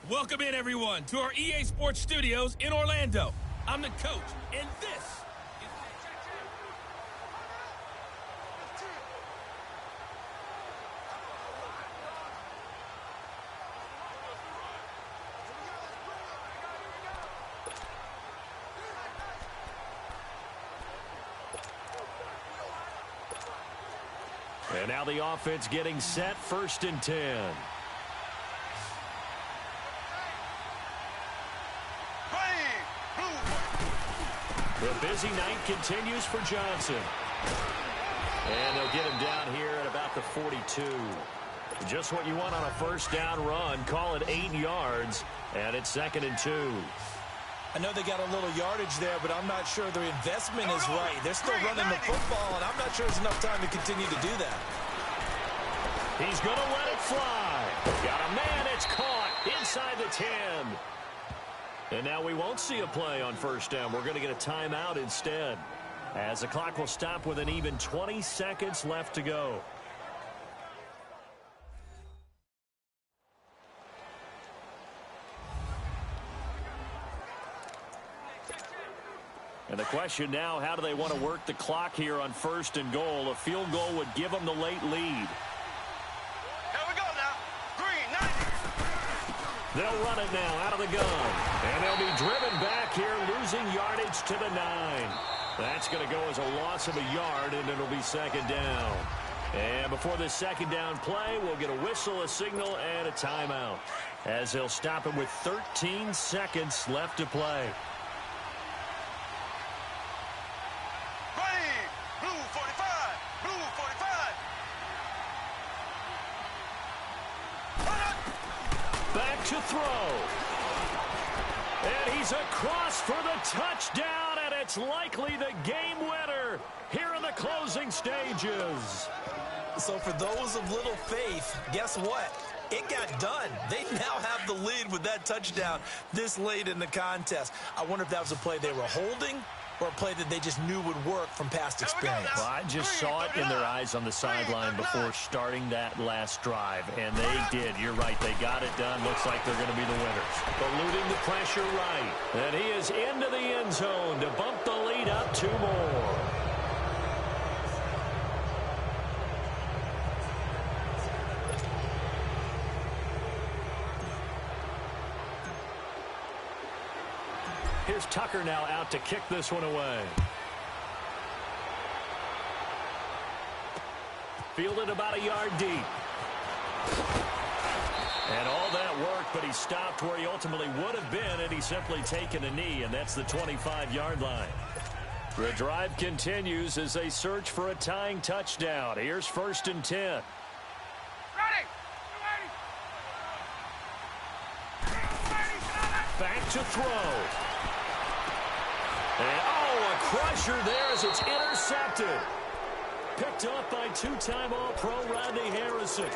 Welcome in, everyone, to our EA Sports Studios in Orlando. I'm the coach, and this is... And now the offense getting set, 1st and 10. The busy night continues for Johnson. And they'll get him down here at about the 42. Just what you want on a 1st down run. Call it 8 yards, and it's 2nd and 2. I know they got a little yardage there, but I'm not sure their investment is right. They're still running the football, and I'm not sure there's enough time to continue to do that. He's going to let it fly. Got a man. It's caught inside the 10. And now we won't see a play on 1st down. We're going to get a timeout instead, as the clock will stop with an even 20 seconds left to go. And the question now, how do they want to work the clock here on 1st and goal? A field goal would give them the late lead. Here we go now. Green, 90. They'll run it now out of the gun. And they'll be driven back here, losing yardage to the 9. That's going to go as a loss of a yard, and it'll be 2nd down. And before this 2nd down play, we'll get a whistle, a signal, and a timeout, as they'll stop him with 13 seconds left to play. Blue 45. Blue 45. Back to throw. And he's across for the touchdown, and it's likely the game winner here in the closing stages. So for those of little faith, guess what? It got done. They now have the lead with that touchdown this late in the contest. I wonder if that was a play they were holding or a play that they just knew would work from past experience. Well, I just saw it in their eyes on the sideline before starting that last drive, and they did. You're right. They got it done. Looks like they're going to be the winners. Eluding the pressure right. And he is into the end zone to bump the lead up 2 more. Here's Tucker now out to kick this one away. Fielded about a yard deep. And all that work, but he stopped where he ultimately would have been, and he's simply taken a knee, and that's the 25-yard line. The drive continues as they search for a tying touchdown. Here's 1st and 10. Back to throw. And, a crusher there as it's intercepted. Picked up by 2-time All-Pro Rodney Harrison.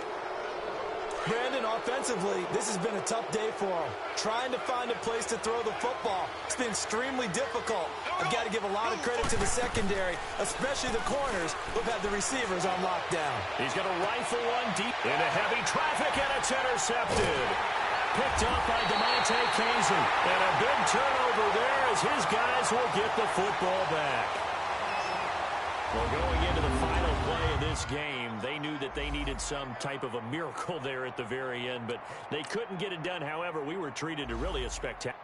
Brandon, offensively, this has been a tough day for him. Trying to find a place to throw the football. It's been extremely difficult. I've got to give a lot of credit to the secondary, especially the corners who've had the receivers on lockdown. He's going to rifle one deep into heavy traffic, and it's intercepted. Picked up by DeMonte Casey. And a big turnover there as his guys will get the football back. Well, going into the final play of this game, they knew that they needed some type of a miracle there at the very end, but they couldn't get it done. However, we were treated to really a spectacular.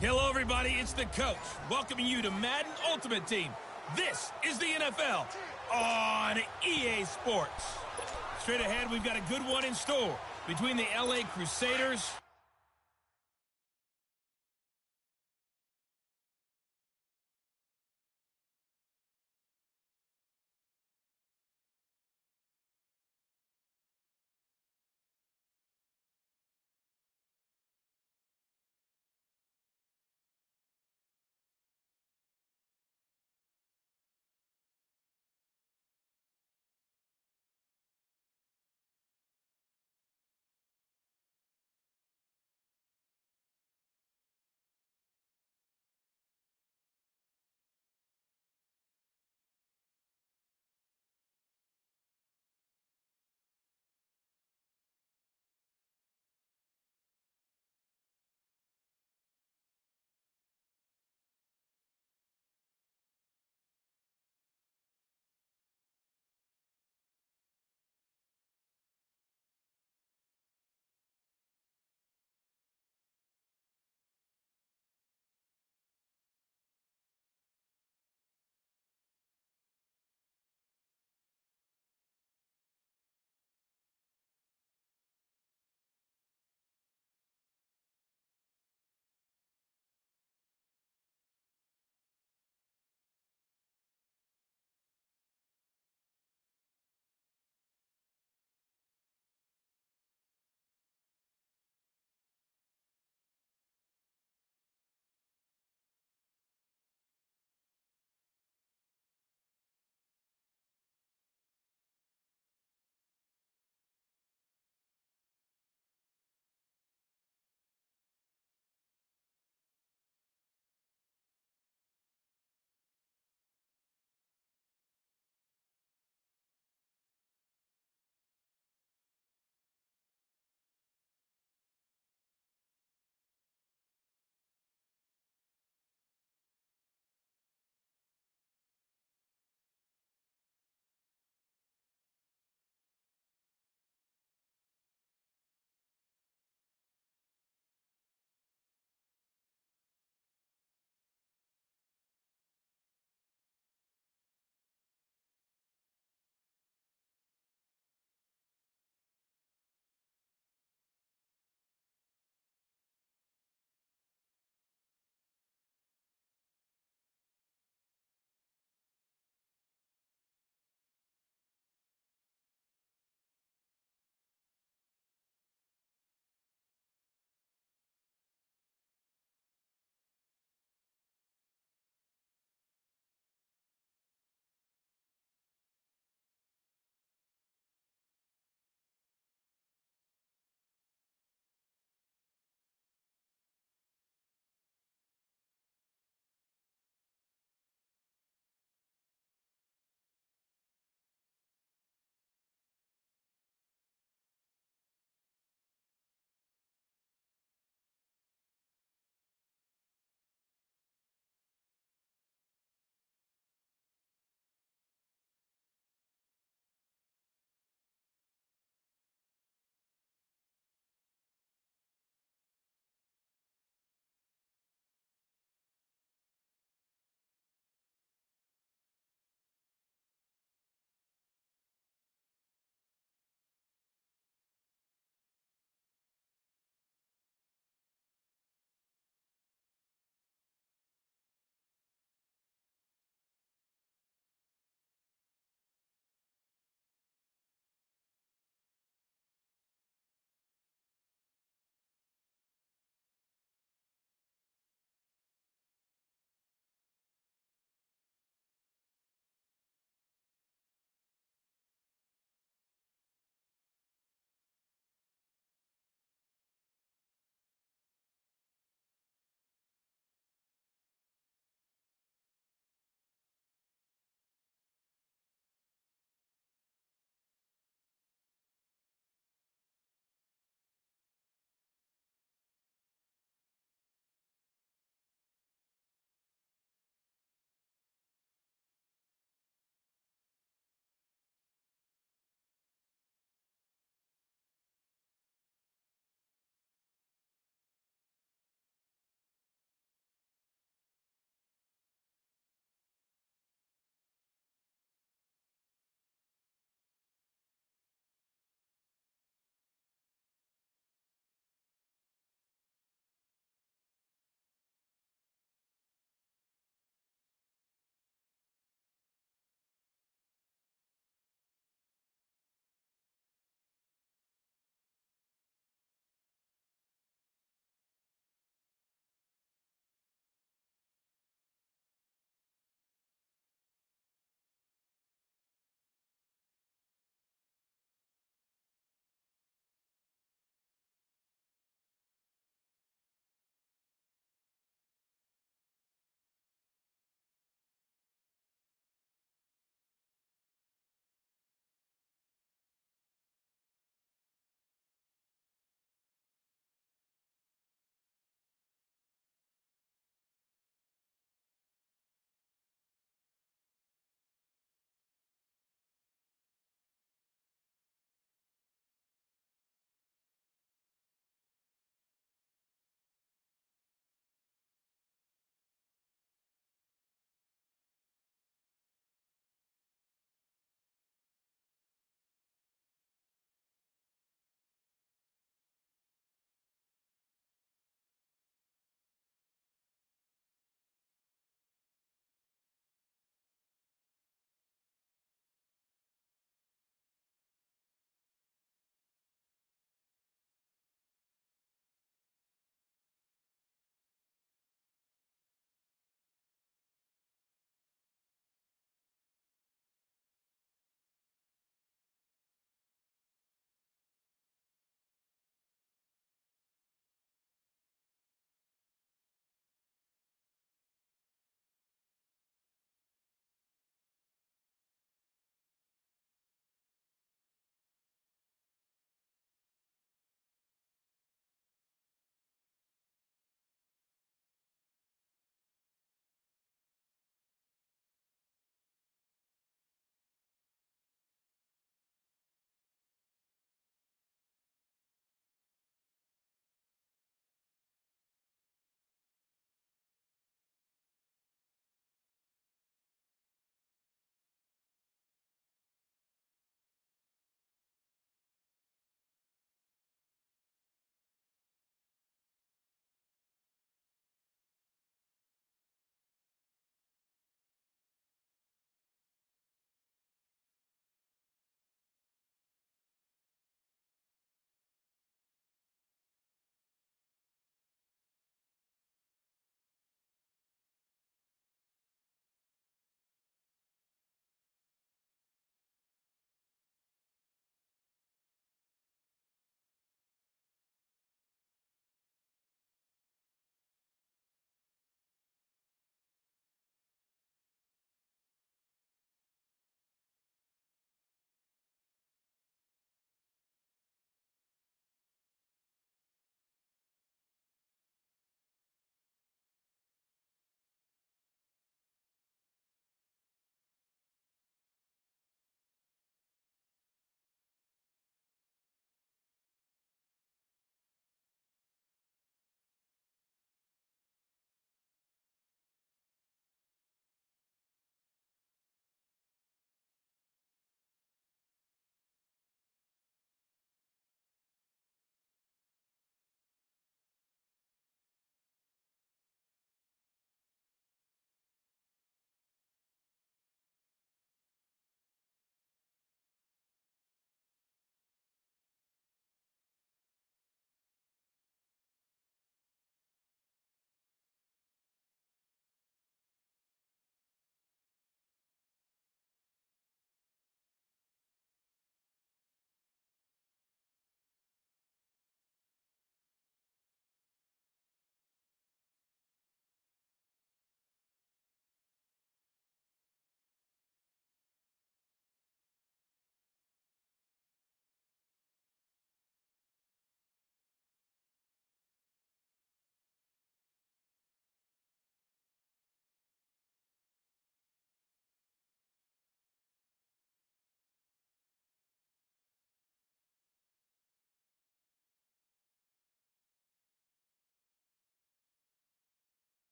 Hello, everybody. It's the coach welcoming you to Madden Ultimate Team. This is the NFL on EA Sports. Straight ahead, we've got a good one in store between the LA Crusaders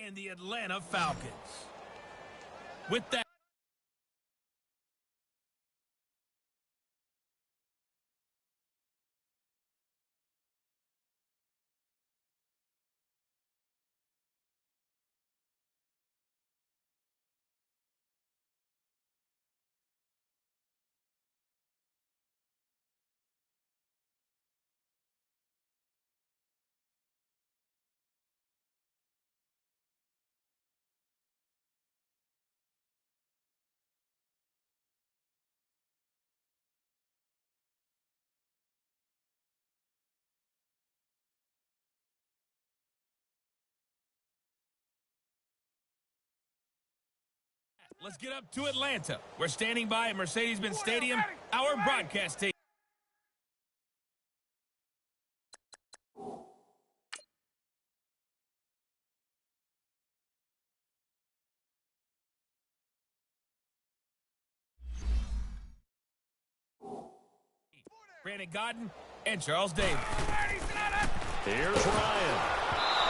and the Atlanta Falcons. With that, let's get up to Atlanta. We're standing by at Mercedes-Benz Stadium, our broadcast team. Brandon Godden and Charles Davis. Here's Ryan.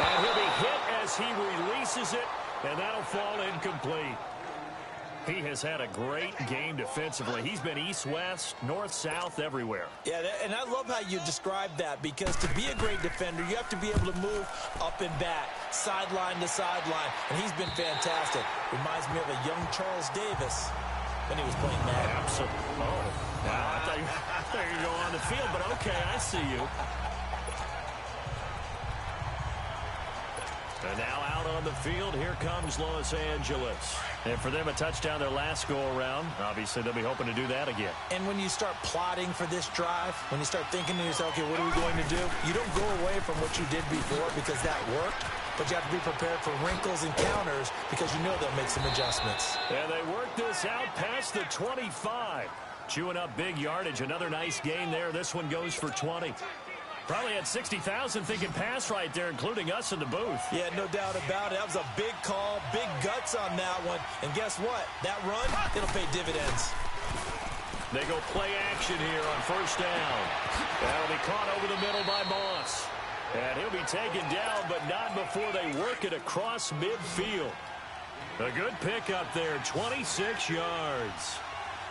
And he'll be hit as he releases it, and that'll fall incomplete. He has had a great game defensively. He's been east-west, north-south, everywhere. Yeah, and I love how you describe that, because to be a great defender, you have to be able to move up and back, sideline to sideline, and he's been fantastic. Reminds me of a young Charles Davis when he was playing Madden. Absolutely. Oh, wow. I thought you were going to go on the field, but okay, I see you. And now out on the field, here comes Los Angeles. And for them, a touchdown their last go-around. Obviously, they'll be hoping to do that again. And when you start plotting for this drive, when you start thinking to yourself, okay, what are we going to do? You don't go away from what you did before because that worked, but you have to be prepared for wrinkles and counters because you know they'll make some adjustments. And they work this out past the 25. Chewing up big yardage. Another nice gain there. This one goes for 20. Probably had 60,000 thinking pass right there, including us in the booth. Yeah, no doubt about it. That was a big call, big guts on that one. And guess what? That run, it'll pay dividends. They go play action here on first down. That'll be caught over the middle by Moss. And he'll be taken down, but not before they work it across midfield. A good pickup there, 26 yards.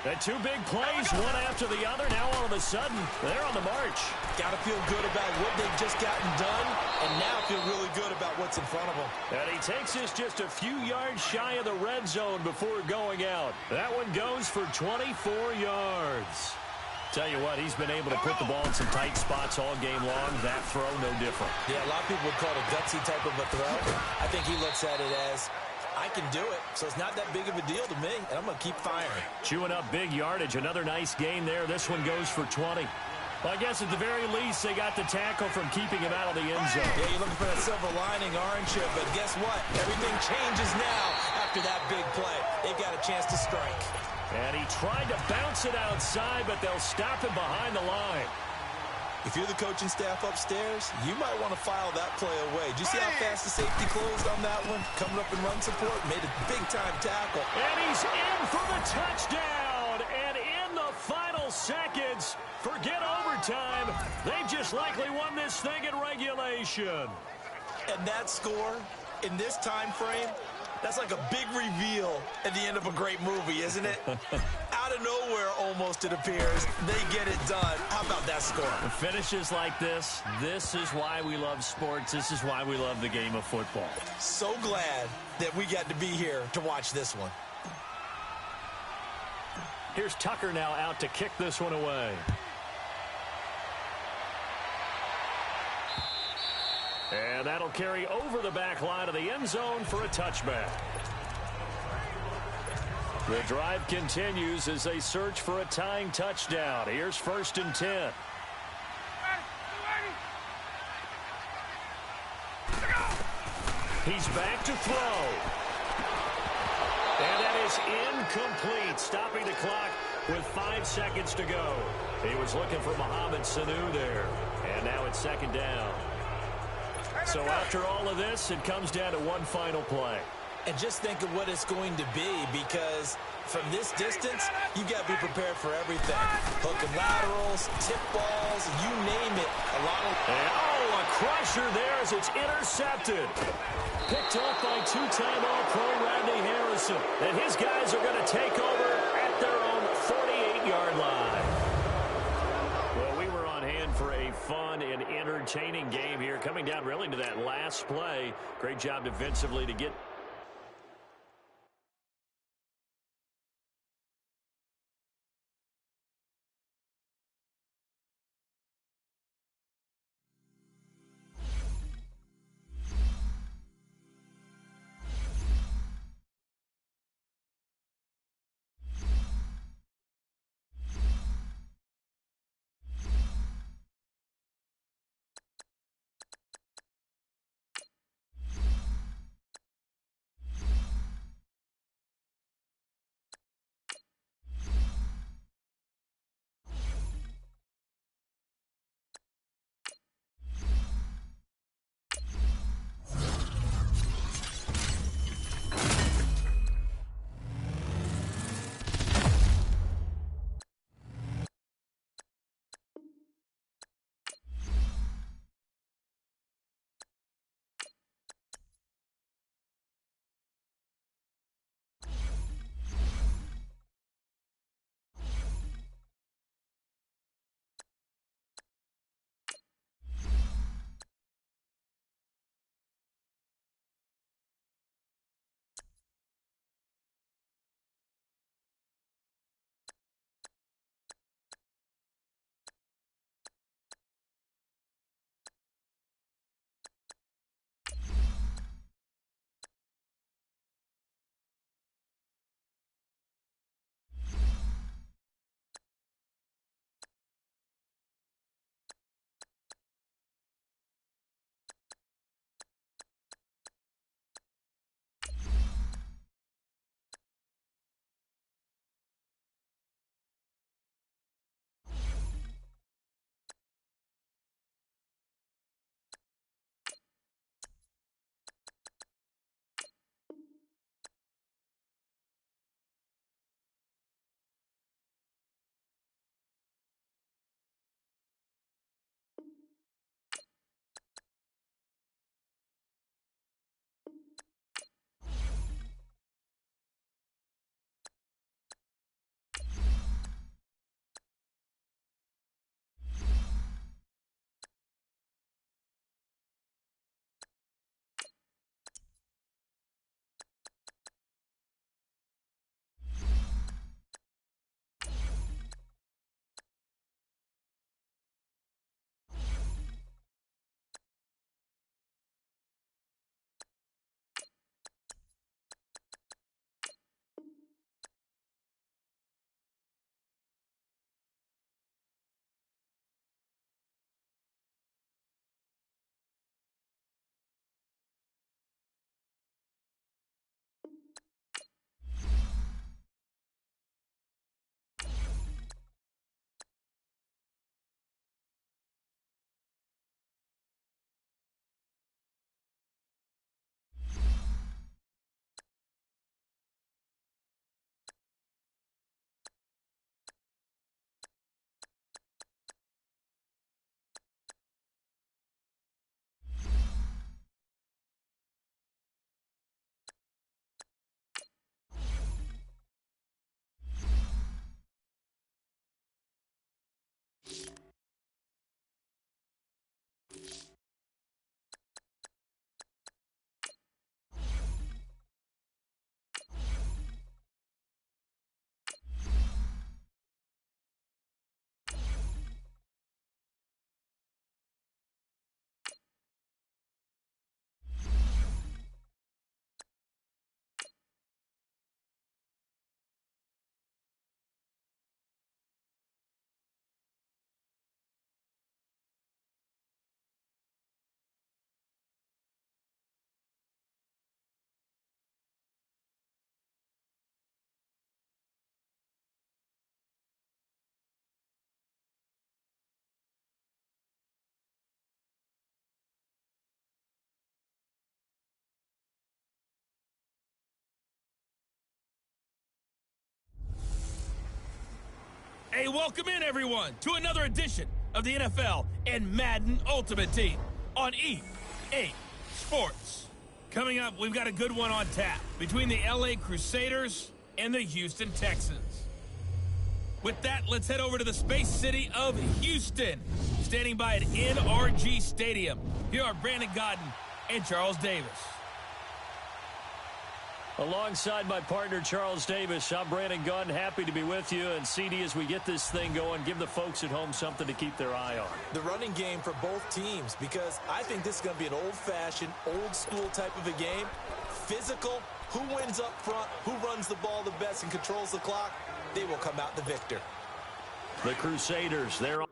And two big plays, one after the other. Now all of a sudden, they're on the march. Got to feel good about what they've just gotten done, and now feel really good about what's in front of them. And he takes this just a few yards shy of the red zone before going out. That one goes for 24 yards. Tell you what, he's been able to put the ball in some tight spots all game long. That throw, no different. Yeah, a lot of people would call it a gutsy type of a throw. I think he looks at it as, I can do it, so it's not that big of a deal to me, and I'm going to keep firing. Chewing up big yardage. Another nice gain there. This one goes for 20. Well, I guess at the very least, they got the tackle from keeping him out of the end zone. Yeah, you're looking for that silver lining, aren't you? But guess what? Everything changes now after that big play. They've got a chance to strike. And he tried to bounce it outside, but they'll stop him behind the line. If you're the coaching staff upstairs, you might want to file that play away. Did you see how fast the safety closed on that one? Coming up in run support, made a big-time tackle. And he's in for the touchdown. And in the final seconds, forget overtime. They've just likely won this thing in regulation. And that score in this time frame, that's like a big reveal at the end of a great movie, isn't it? Out of nowhere, almost, it appears, they get it done. How about that score? Finishes like this is why we love sports. This is why we love the game of football. So glad that we got to be here to watch this one. Here's Tucker now out to kick this one away. And that'll carry over the back line of the end zone for a touchback. The drive continues as they search for a tying touchdown. Here's 1st and 10. He's back to throw. And that is incomplete, stopping the clock with 5 seconds to go. He was looking for Mohamed Sanu there. And now it's 2nd down. So after all of this, it comes down to one final play. And just think of what it's going to be, because from this distance, you got to be prepared for everything. Hook and laterals, tip balls, you name it. A lot of... Oh, a a crusher there as it's intercepted. Picked off by two-time All-Pro Rodney Harrison. And his guys are going to take over at their own 48-yard line. Well, we were on hand for a fun and entertaining game here. Coming down really to that last play. Great job defensively to get... Hey, welcome in, everyone, to another edition of the NFL and Madden Ultimate Team. on EA Sports. Coming up, we've got a good one on tap between the LA Crusaders and the Houston Texans. With that, let's head over to the space city of Houston. Standing by at NRG Stadium, here are Brandon Godden and Charles Davis. Alongside my partner, Charles Davis, I'm Brandon Gunn, happy to be with you. And CD, as we get this thing going, give the folks at home something to keep their eye on. The running game for both teams, because I think this is going to be an old-fashioned, old-school type of a game. Physical, who wins up front, who runs the ball the best and controls the clock, they will come out the victor. The Crusaders, they're on.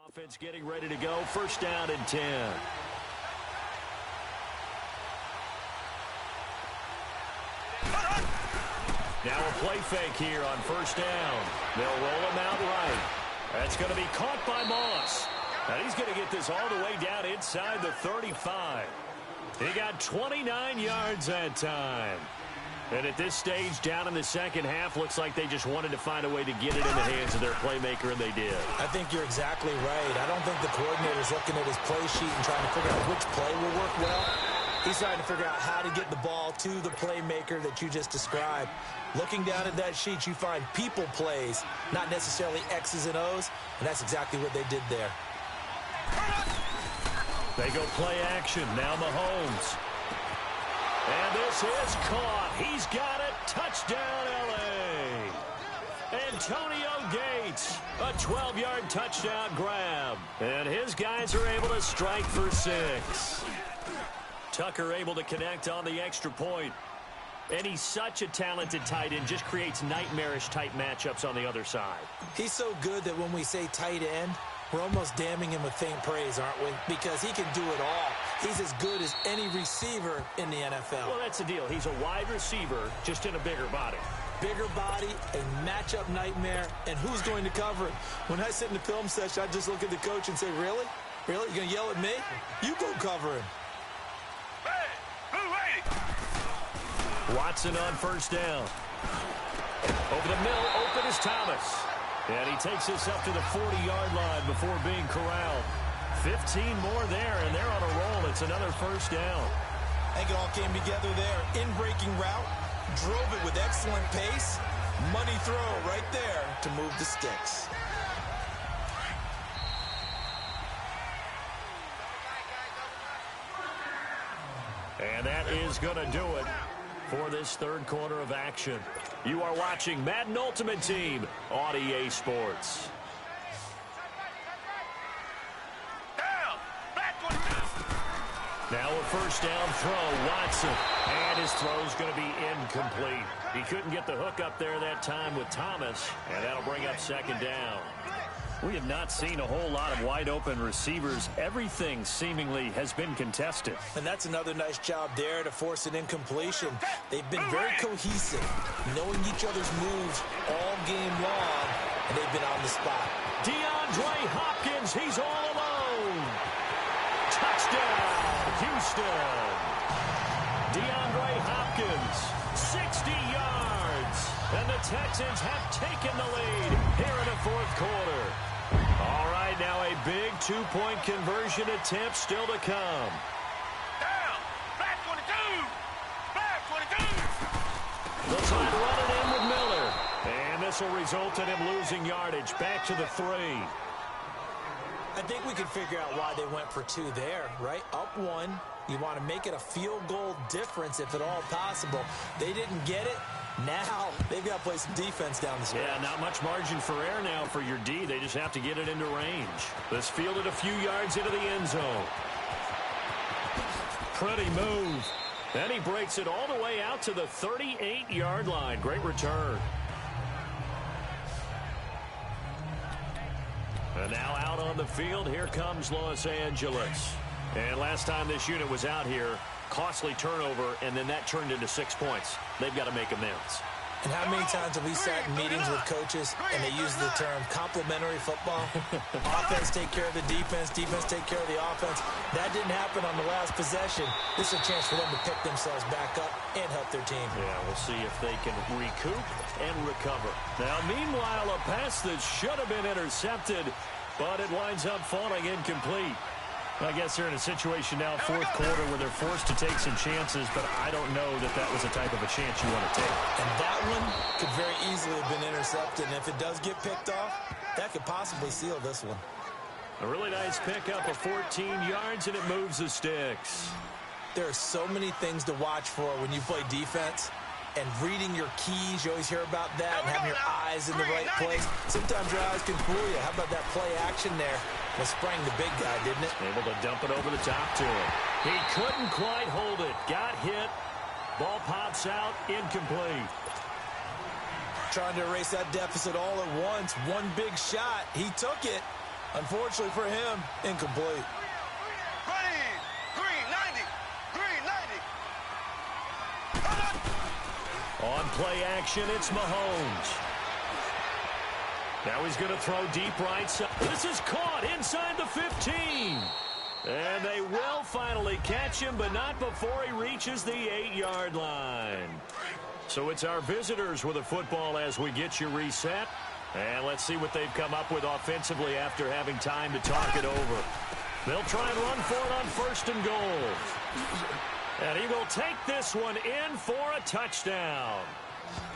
Offense getting ready to go. First down and 10. Now a play fake here on first down. They'll roll him out right. That's going to be caught by Moss. And he's going to get this all the way down inside the 35. He got 29 yards that time. And at this stage, down in the second half, looks like they just wanted to find a way to get it in the hands of their playmaker, and they did. I think you're exactly right. I don't think the coordinator's looking at his play sheet and trying to figure out which play will work well. He's trying to figure out how to get the ball to the playmaker that you just described. Looking down at that sheet, you find people plays, not necessarily X's and O's, and that's exactly what they did there. They go play action. Now Mahomes. And this is caught. He's got it. Touchdown, L.A. Antonio Gates, a 12-yard touchdown grab. And his guys are able to strike for 6. Tucker able to connect on the extra point. And he's such a talented tight end, just creates nightmarish-type matchups on the other side. He's so good that when we say tight end, we're almost damning him with faint praise, aren't we? Because he can do it all. He's as good as any receiver in the NFL. Well, that's the deal. He's a wide receiver, just in a bigger body. Bigger body, a matchup nightmare, and who's going to cover it? When I sit in the film session, I just look at the coach and say, really? Really? You're going to yell at me? You go cover him. Hey, who ready? Watson on first down. Over the middle, open is Thomas. And he takes this up to the 40-yard line before being corralled. 15 more there, and they're on a roll. It's another first down. I think it all came together there. In-breaking route, drove it with excellent pace. Money throw right there to move the sticks. And that is going to do it for this third quarter of action. You are watching Madden Ultimate Team on EA Sports. Now a first down throw, Watson. And his throw's going to be incomplete. He couldn't get the hook up there that time with Thomas, and that'll bring up second down. We have not seen a whole lot of wide-open receivers. Everything seemingly has been contested. And that's another nice job there to force an incompletion. They've been very cohesive, knowing each other's moves all game long, and they've been on the spot. DeAndre Hopkins, he's all alone. Touchdown, Houston. DeAndre Hopkins, 60 yards. And the Texans have taken the lead here in the fourth quarter. All right, now a big two-point conversion attempt still to come. Down, back 22, back 22. They'll try to run it in with Miller. And this will result in him losing yardage back to the 3. I think we can figure out why they went for 2 there, right? Up 1. You want to make it a field goal difference if at all possible. They didn't get it. Now they've got to play some defense down the stretch. Yeah, not much margin for error now for your D. They just have to get it into range. Let's field it a few yards into the end zone. Pretty move. Then he breaks it all the way out to the 38-yard line. Great return. And now out on the field, here comes Los Angeles. And last time this unit was out here, costly turnover, and then that turned into 6 points. They've got to make amends. And how many times have we sat in meetings with coaches and they use the term complementary football? Offense take care of the defense, defense take care of the offense. That didn't happen on the last possession. This is a chance for them to pick themselves back up and help their team. Yeah, we'll see if they can recoup and recover. Now, meanwhile, a pass that should have been intercepted, but it winds up falling incomplete. I guess they're in a situation now, fourth quarter, where they're forced to take some chances, but I don't know that that was the type of a chance you want to take. And that one could very easily have been intercepted, and if it does get picked off, that could possibly seal this one. A really nice pickup of 14 yards, and it moves the sticks. There are so many things to watch for when you play defense. And reading your keys, you always hear about that, and having your eyes in the right place. Sometimes your eyes can fool you. How about that play action there? Well, sprang the big guy, didn't it? Able to dump it over the top to him. He couldn't quite hold it. Got hit. Ball pops out. Incomplete. Trying to erase that deficit all at once. One big shot. He took it. Unfortunately for him, incomplete. Green 90, green 90. On play action, it's Mahomes. Now he's going to throw deep right side. This is caught inside the 15. And they will finally catch him, but not before he reaches the 8-yard line. So it's our visitors with a football as we get you reset. And let's see what they've come up with offensively after having time to talk it over. They'll try and run for it on 1st and goal. And he will take this one in for a touchdown.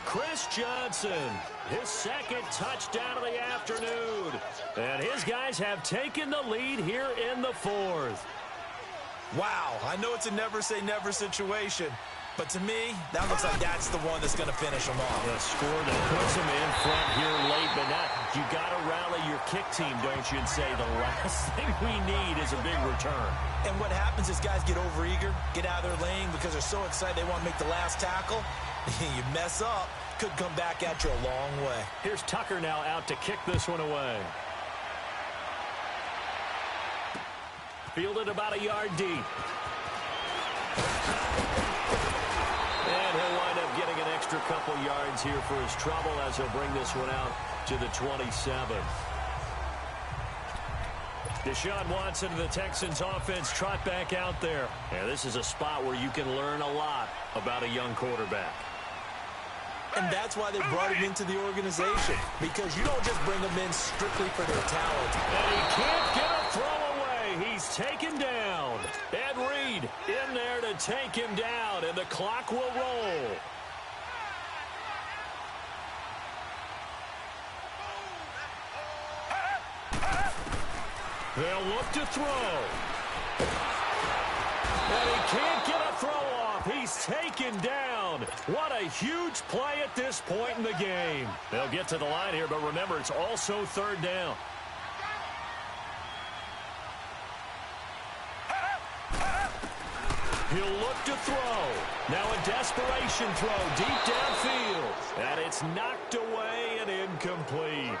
Chris Johnson, his second touchdown of the afternoon. And his guys have taken the lead here in the fourth. Wow, I know it's a never-say-never situation, but to me, that looks like that's the one that's going to finish them off. A score that puts them in front here late, but not. You got to rally your kick team, don't you, and say the last thing we need is a big return. And what happens is guys get overeager, get out of their lane because they're so excited they want to make the last tackle. You mess up, could come back at you a long way. Here's Tucker now out to kick this one away. Fielded about a yard deep. And he'll wind up getting an extra couple yards here for his trouble as he'll bring this one out to the 27. Deshaun Watson and the Texans offense trot back out there. And this is a spot where you can learn a lot about a young quarterback. And that's why they brought him into the organization, because you don't just bring him in strictly for their talent. And he can't get a throw away. He's taken down. Ed Reed in there to take him down, and the clock will roll. They'll look to throw. And he can't get a throw off. He's taken down. What a huge play at this point in the game. They'll get to the line here, but remember, it's also third down. He'll look to throw. Now a desperation throw deep downfield. And it's knocked away and incomplete.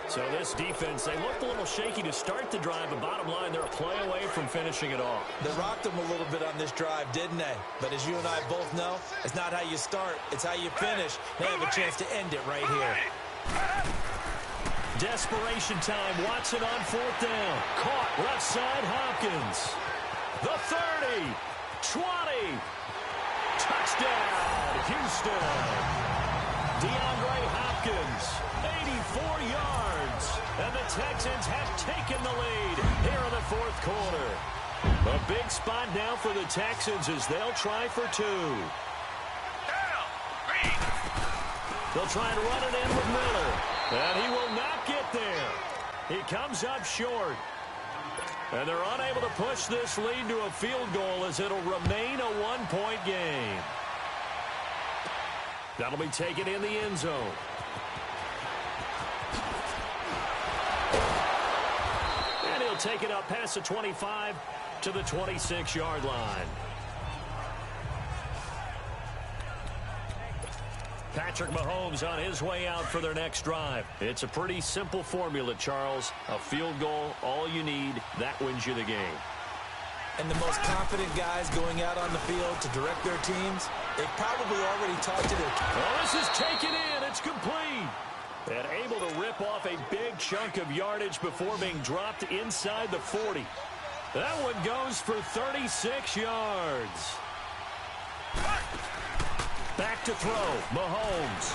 So this defense, they looked a little shaky to start the drive, but bottom line, they're a play away from finishing it off. They rocked them a little bit on this drive, didn't they? But as you and I both know, it's not how you start, it's how you finish. They have a chance to end it right here. Desperation time. Watson on fourth down. Caught left side, Hopkins. The 30. 20. Touchdown, Houston. DeAndre Hopkins, 84 yards. And the Texans have taken the lead here in the fourth quarter. A big spot now for the Texans as they'll try for two. They'll try and run it in with Miller. And he will not get there. He comes up short. And they're unable to push this lead to a field goal as it'll remain a one-point game. That'll be taken in the end zone. And he'll take it up past the 25 to the 26-yard line. Patrick Mahomes on his way out for their next drive. It's a pretty simple formula, Charles. A field goal, all you need, that wins you the game. And the most confident guys going out on the field to direct their teams, they've probably already talked to their... Oh, this is taken in. It's complete. And able to rip off a big chunk of yardage before being dropped inside the 40. That one goes for 36 yards. Back to throw, Mahomes.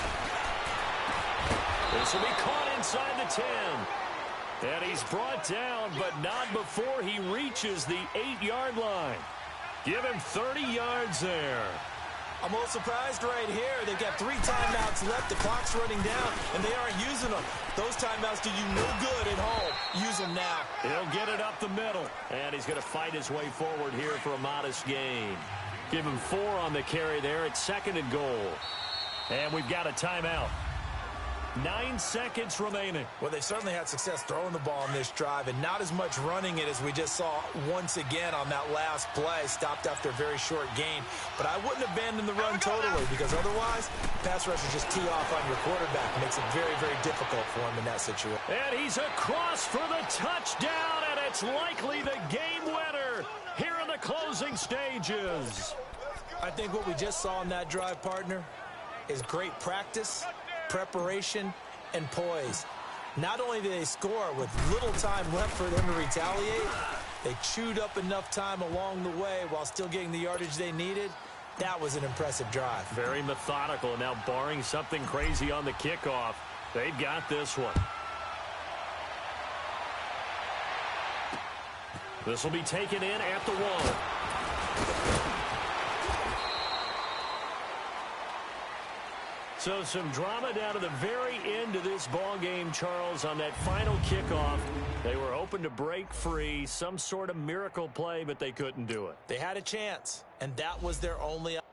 This will be caught inside the 10. And he's brought down, but not before he reaches the 8-yard line. Give him 30 yards there. I'm a little surprised right here. They've got 3 timeouts left. The clock's running down, and they aren't using them. Those timeouts do you no good at home. Use them now. He'll get it up the middle. And he's going to fight his way forward here for a modest gain. Give him 4 on the carry there. It's 2nd and goal. And we've got a timeout. 9 seconds remaining. Well, they certainly had success throwing the ball on this drive, and not as much running it as we just saw once again on that last play. Stopped after a very short gain. But I wouldn't abandon the run totally, because otherwise, pass rushers just tee off on your quarterback. It makes it very, very difficult for him in that situation. And he's across for the touchdown, and it's likely the game winner here in the closing stages. I think what we just saw in that drive, partner, is great practice, preparation, and poise. Not only did they score with little time left for them to retaliate, they chewed up enough time along the way while still getting the yardage they needed. That was an impressive drive. Very methodical. Now, barring something crazy on the kickoff, they've got this one. This will be taken in at the 1. So some drama down to the very end of this ball game, Charles, on that final kickoff. They were hoping to break free, some sort of miracle play, but they couldn't do it. They had a chance, and that was their only option.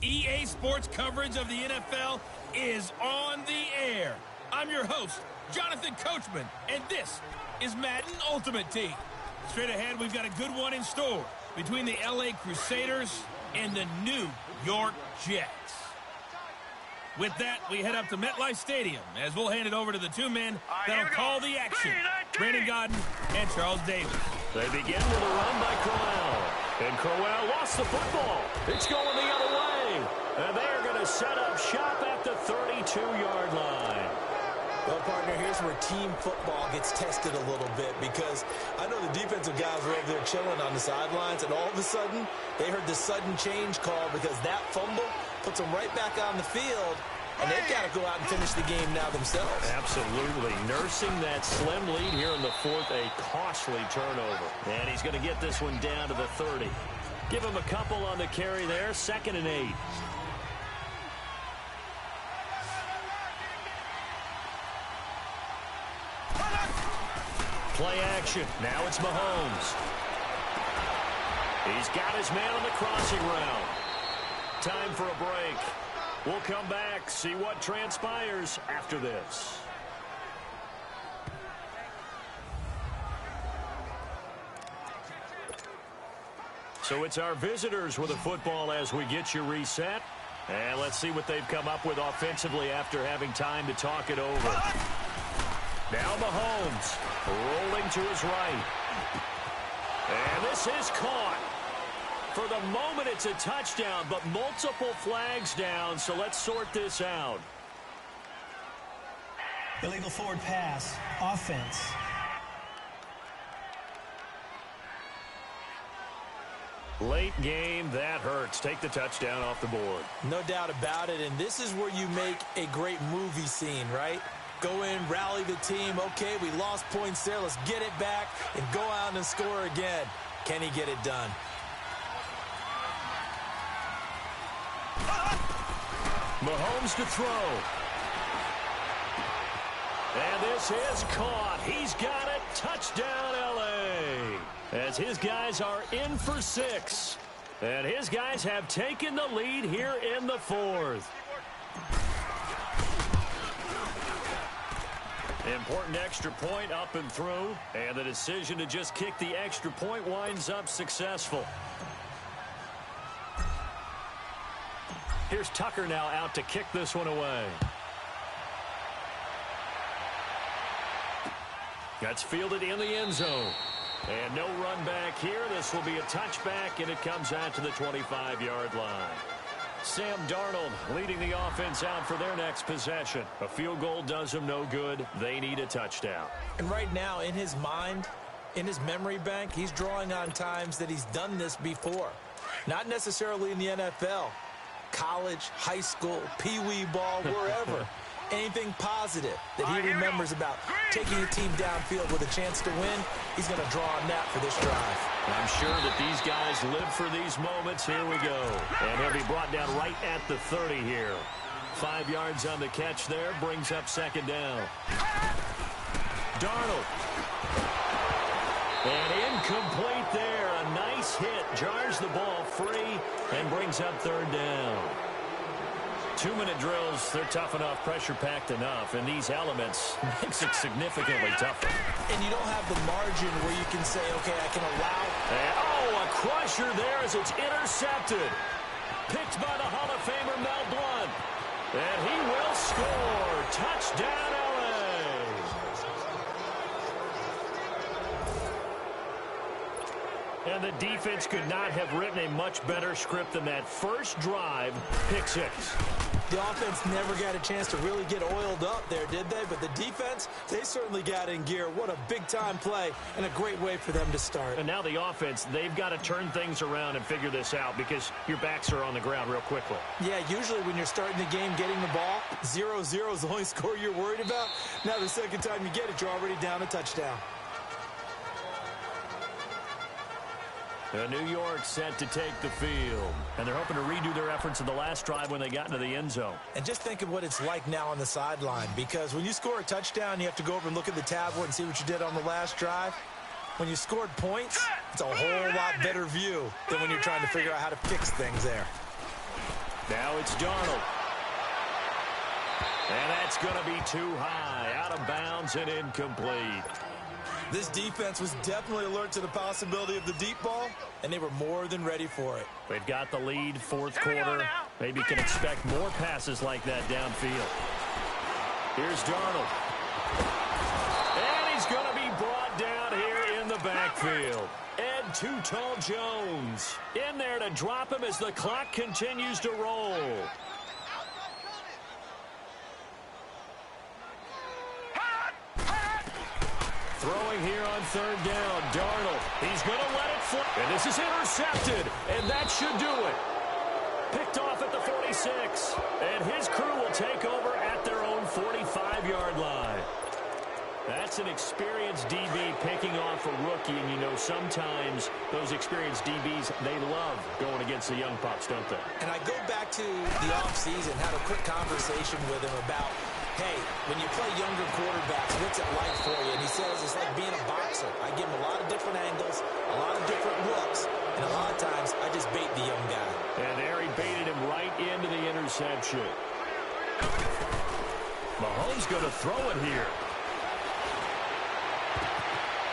EA Sports coverage of the NFL is on the air. I'm your host. host, Jonathan Coachman, and this is Madden Ultimate Team. Straight ahead, we've got a good one in store between the LA Crusaders and the New York Jets. With that, we head up to MetLife Stadium as we'll hand it over to the two men that'll call the action, Brandon Gaudin and Charles Davis. They begin with a run by Crowell. And Crowell lost the football. It's going the other way. And they're going to set up shop at the 32-yard line. Well, partner, here's where team football gets tested a little bit, because I know the defensive guys were over there chilling on the sidelines, and all of a sudden, they heard the sudden change call because that fumble puts them right back on the field, and they've got to go out and finish the game now themselves. Absolutely. Nursing that slim lead here in the fourth, a costly turnover. And he's going to get this one down to the 30. Give him a couple on the carry there, 2nd and 8. Play action. Now it's Mahomes. He's got his man on the crossing route. Time for a break. We'll come back, see what transpires after this. So it's our visitors with a football as we get you reset. And let's see what they've come up with offensively after having time to talk it over. Now Mahomes rolling to his right. And this is caught. For the moment, it's a touchdown, but multiple flags down, so let's sort this out. Illegal forward pass, offense. Late game, that hurts. Take the touchdown off the board. No doubt about it, and this is where you make a great movie scene, right? Go in, rally the team. Okay, we lost points there. Let's get it back and go out and score again. Can he get it done? Mahomes to throw. And this is caught. He's got it. Touchdown, L.A. As his guys are in for 6. And his guys have taken the lead here in the fourth. Important extra point up and through. And the decision to just kick the extra point winds up successful. Here's Tucker now out to kick this one away. That's fielded in the end zone. And no run back here. This will be a touchback, and it comes out to the 25-yard line. Sam Darnold leading the offense out for their next possession. A field goal does them no good. They need a touchdown. And right now, in his mind, in his memory bank, he's drawing on times that he's done this before. Not necessarily in the NFL. College, high school, pee-wee ball, wherever. Anything positive that he remembers about taking a team downfield with a chance to win, he's going to draw on that for this drive. I'm sure that these guys live for these moments. Here we go. And he'll be brought down right at the 30 here. 5 yards on the catch there, brings up 2nd down. Darnold. And incomplete there. A nice hit. Jars the ball free and brings up 3rd down. 2-minute drills, they're tough enough, pressure-packed enough, and these elements makes it significantly tougher. And you don't have the margin where you can say, okay, I can allow. And, a crusher there as it's intercepted. Picked by the Hall of Famer Mel Blount. And he will score. Touchdown, L.A. And the defense could not have written a much better script than that first drive, pick 6. The offense never got a chance to really get oiled up there, did they? But the defense, they certainly got in gear. What a big-time play and a great way for them to start. And now the offense, they've got to turn things around and figure this out because your backs are on the ground real quickly. Yeah, usually when you're starting the game getting the ball, 0-0 is the only score you're worried about. Now the second time you get it, you're already down a touchdown. New York set to take the field. And they're hoping to redo their efforts in the last drive when they got into the end zone. And just think of what it's like now on the sideline, because when you score a touchdown, you have to go over and look at the tablet and see what you did on the last drive. When you scored points, it's a whole lot better view than when you're trying to figure out how to fix things there. Now it's Darnold. And that's going to be too high, out of bounds and incomplete. This defense was definitely alert to the possibility of the deep ball, and they were more than ready for it. They've got the lead, fourth quarter. Maybe can expect more passes like that downfield. Here's Darnold. And he's going to be brought down here in the backfield. And Too Tall Jones in there to drop him as the clock continues to roll. Throwing here on third down, Darnold. He's going to let it fly. And this is intercepted, and that should do it. Picked off at the 46. And his crew will take over at their own 45-yard line. That's an experienced DB picking off a rookie, and you know sometimes those experienced DBs, they love going against the young pups, don't they? And I go back to the offseason, had a quick conversation with him about, hey, when you play younger quarterbacks, what's it like for you? And he says it's like being a boxer. I give him a lot of different angles, a lot of different looks, and a lot of times I just bait the young guy. And there he baited him right into the interception. Mahomes going to throw it here.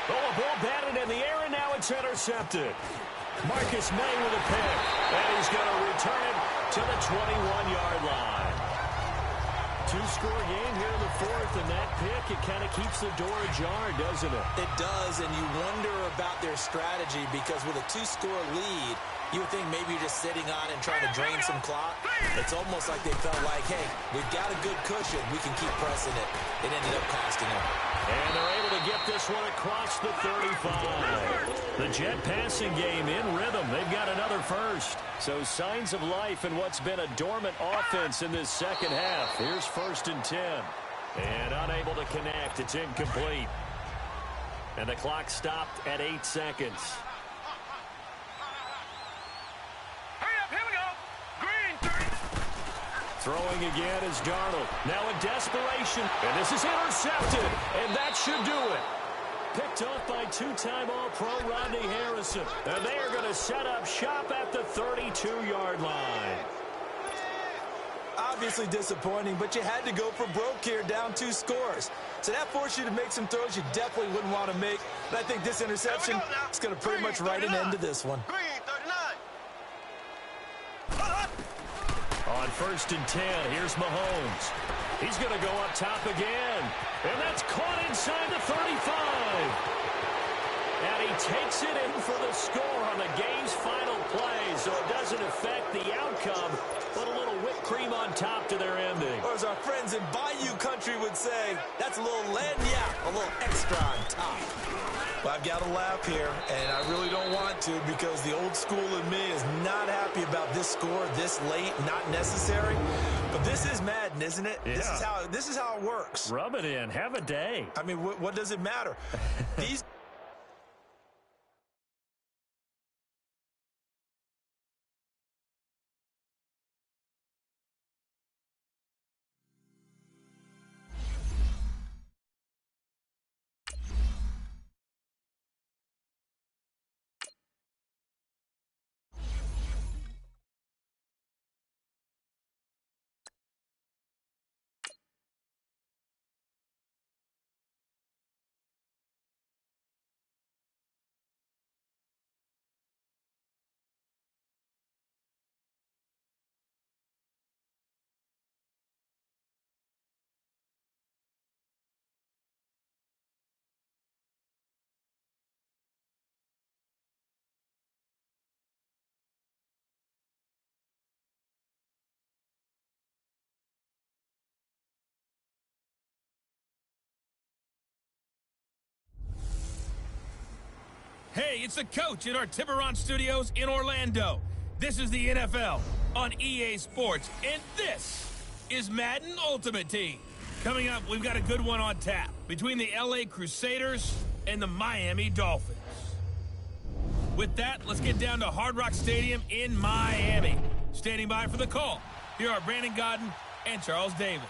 Oh, a ball batted in the air, and now it's intercepted. Marcus May with a pick, and he's going to return it to the 21-yard line. Two-score game here in the fourth, and that pick, it kind of keeps the door ajar, doesn't it? It does, and you wonder about their strategy because with a two-score lead, you would think maybe you're just sitting on and trying to drain some clock. It's almost like they felt like, hey, we've got a good cushion. We can keep pressing it. It ended up costing them. And they're able to get this one across the 35. The Jet passing game in rhythm. They've got another first. So signs of life in what's been a dormant offense in this second half. Here's 1st and 10. And unable to connect. It's incomplete. And the clock stopped at 8 seconds. Throwing again is Darnold. Now in desperation. And this is intercepted. And that should do it. Picked off by two-time All-Pro Rodney Harrison. And they are going to set up shop at the 32-yard line. Obviously disappointing, but you had to go for broke here, down 2 scores. So that forced you to make some throws you definitely wouldn't want to make. But I think this interception is going to pretty much write an end to this one. On 1st and 10, here's Mahomes. He's going to go up top again. And that's caught inside the 35. And he takes it in for the score on the game's final play. So it doesn't affect the outcome, but a little whipped cream on top to their ending. Or as our friends in Bayou country would say, that's a little lagniappe, a little extra on top. Well, I've got to laugh here, and I really don't want to because the old school in me is not happy about this score this late, not necessary. But this is Madden, isn't it? Yeah. This is how it works. Rub it in. Have a day. I mean, what does it matter? These Hey, it's the coach in our Tiburon studios in Orlando. This is the NFL on EA Sports, and this is Madden Ultimate Team. Coming up, we've got a good one on tap between the LA Crusaders and the Miami Dolphins. With that, let's get down to Hard Rock Stadium in Miami. Standing by for the call, here are Brandon Gaudin and Charles Davis.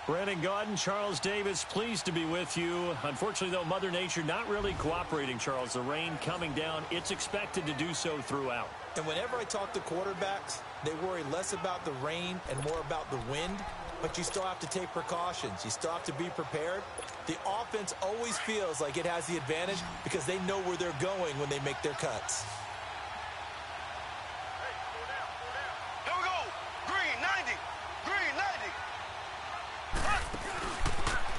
Brandon Gaudin, Charles Davis, pleased to be with you. Unfortunately, though, Mother Nature not really cooperating, Charles. The rain coming down, it's expected to do so throughout. And whenever I talk to quarterbacks, they worry less about the rain and more about the wind. But you still have to take precautions. You still have to be prepared. The offense always feels like it has the advantage because they know where they're going when they make their cuts. Here we go. Green 90. Green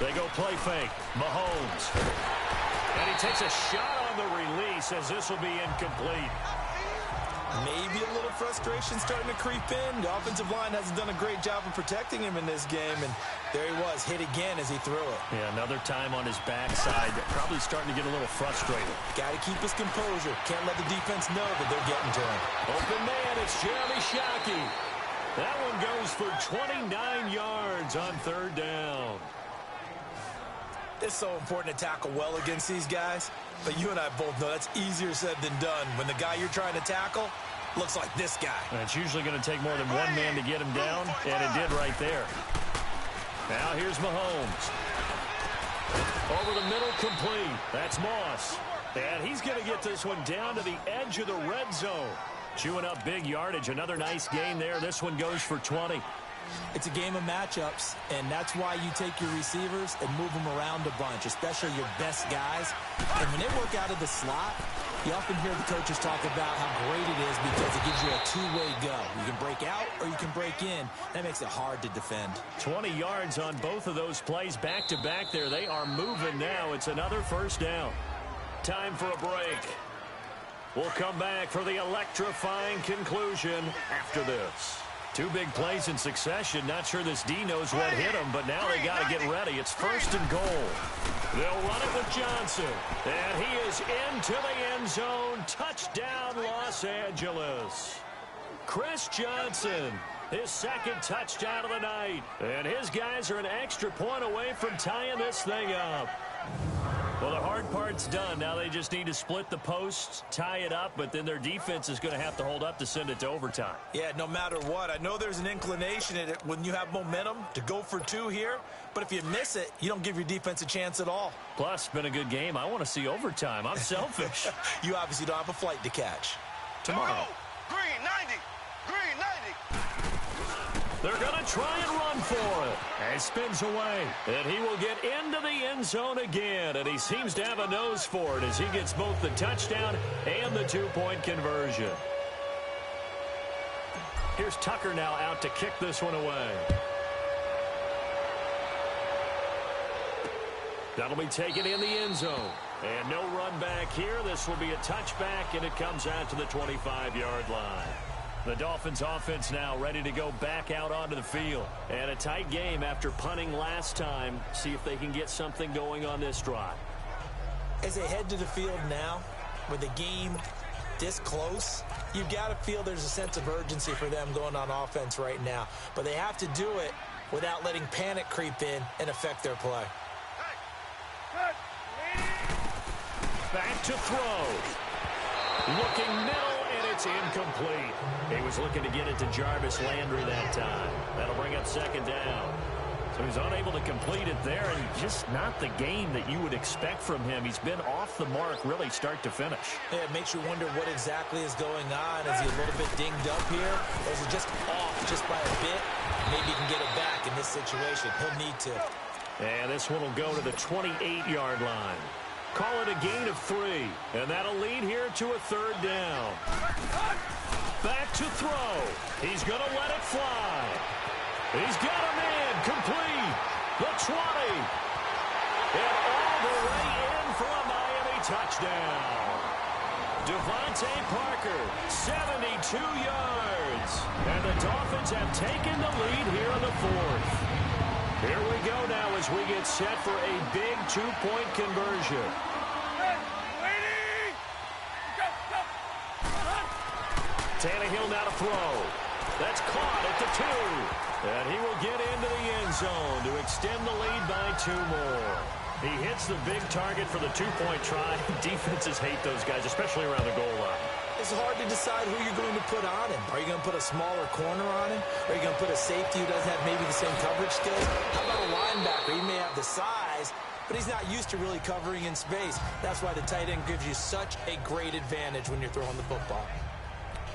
90. They go play fake. Mahomes. And he takes a shot on the release as this will be incomplete. Maybe a little frustration starting to creep in. The offensive line hasn't done a great job of protecting him in this game, and there he was, hit again as he threw it. Yeah, another time on his backside. Probably starting to get a little frustrated. Got to keep his composure. Can't let the defense know that they're getting to him. Open man, it's Jeremy Shockey. That one goes for 29 yards on third down. It's so important to tackle well against these guys, but you and I both know that's easier said than done when the guy you're trying to tackle looks like this guy. And it's usually going to take more than one man to get him down, and it did right there. Now here's Mahomes. Over the middle, complete. That's Moss. And he's going to get this one down to the edge of the red zone. Chewing up big yardage. Another nice gain there. This one goes for 20. It's a game of matchups, and that's why you take your receivers and move them around a bunch, especially your best guys. And when they work out of the slot, you often hear the coaches talk about how great it is because it gives you a two-way go. You can break out or you can break in. That makes it hard to defend. 20 yards on both of those plays back-to-back there. They are moving now. It's another first down. Time for a break. We'll come back for the electrifying conclusion after this. Two big plays in succession. Not sure this D knows what hit him, but now they got to get ready. It's first and goal. They'll run it with Johnson. And he is into the end zone. Touchdown, Los Angeles. Chris Johnson, his second touchdown of the night. And his guys are an extra point away from tying this thing up. Well, the hard part's done. Now they just need to split the posts, tie it up, but then their defense is going to have to hold up to send it to overtime. Yeah, no matter what. I know there's an inclination in it when you have momentum to go for two here, but if you miss it, you don't give your defense a chance at all. Plus, it's been a good game. I want to see overtime. I'm selfish. You obviously don't have a flight to catch. Tomorrow. Green 90. Green 90. They're going to try and run for it. And spins away. And he will get into the end zone again. And he seems to have a nose for it as he gets both the touchdown and the two-point conversion. Here's Tucker now out to kick this one away. That'll be taken in the end zone. And no run back here. This will be a touchback, and it comes out to the 25-yard line. The Dolphins offense now ready to go back out onto the field. And a tight game after punting last time. See if they can get something going on this drive. As they head to the field now, with the game this close, you've got to feel there's a sense of urgency for them going on offense right now. But they have to do it without letting panic creep in and affect their play. Back to throw. Looking middle, and it's incomplete. He was looking to get it to Jarvis Landry that time. That'll bring up second down. So he's unable to complete it there, and just not the game that you would expect from him. He's been off the mark really start to finish. Yeah, it makes you wonder what exactly is going on. Is he a little bit dinged up here? Or is it just off just by a bit? Maybe he can get it back in this situation. He'll need to. And this one will go to the 28-yard line. Call it a gain of 3, and that'll lead here to a third down. Back to throw. He's going to let it fly. He's got a man complete. The 20. And all the way in for a Miami touchdown. Devontae Parker, 72 yards. And the Dolphins have taken the lead here in the fourth. Here we go now as we get set for a big two-point conversion. Tannehill now to throw. That's caught at the 2. And he will get into the end zone to extend the lead by 2 more. He hits the big target for the two-point try. Defenses hate those guys, especially around the goal line. It's hard to decide who you're going to put on him. Are you going to put a smaller corner on him? Or are you going to put a safety who doesn't have maybe the same coverage skills? How about a linebacker? He may have the size, but he's not used to really covering in space. That's why the tight end gives you such a great advantage when you're throwing the football.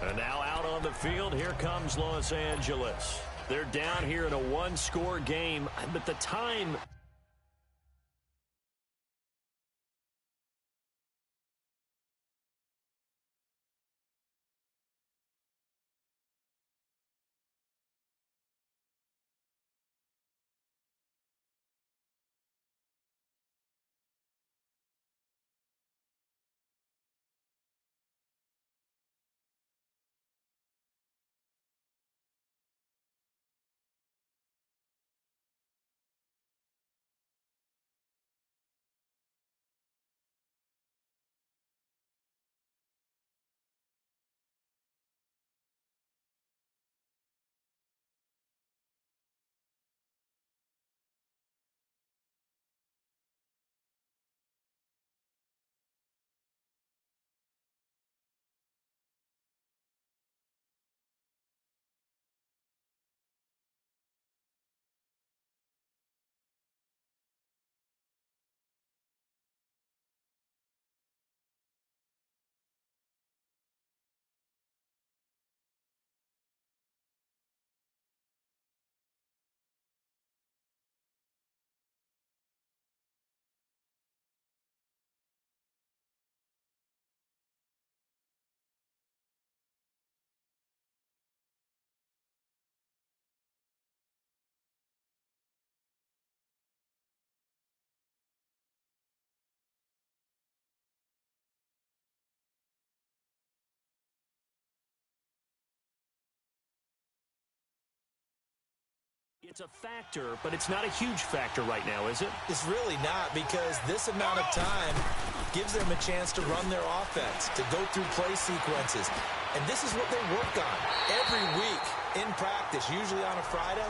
And now out on the field, here comes Los Angeles. They're down here in a one-score game, but the time... It's a factor, but it's not a huge factor right now, is it? It's really not, because this amount of time gives them a chance to run their offense, to go through play sequences. And this is what they work on every week in practice, usually on a Friday.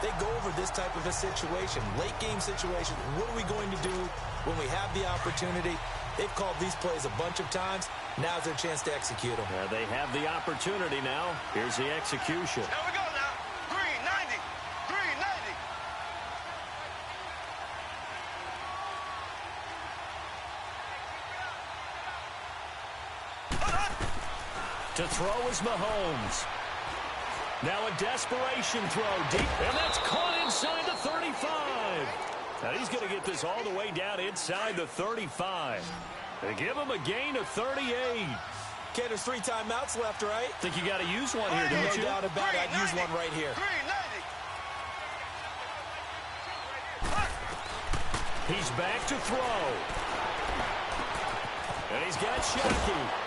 They go over this type of a situation, late game situation. What are we going to do when we have the opportunity? They've called these plays a bunch of times. Now's their chance to execute them. They have the opportunity now. Here's the execution. Here we go now. Green, 90. Green, 90. To throw is Mahomes. Now a desperation throw deep, and that's caught inside the 35. Now he's going to get this all the way down inside the 35. They give him a gain of 38. Okay, there's 3 timeouts left, right? Think you got to use one here, don't you? No doubt about it. I'd use one right here. Green, 90. He's back to throw. And he's got Shockey.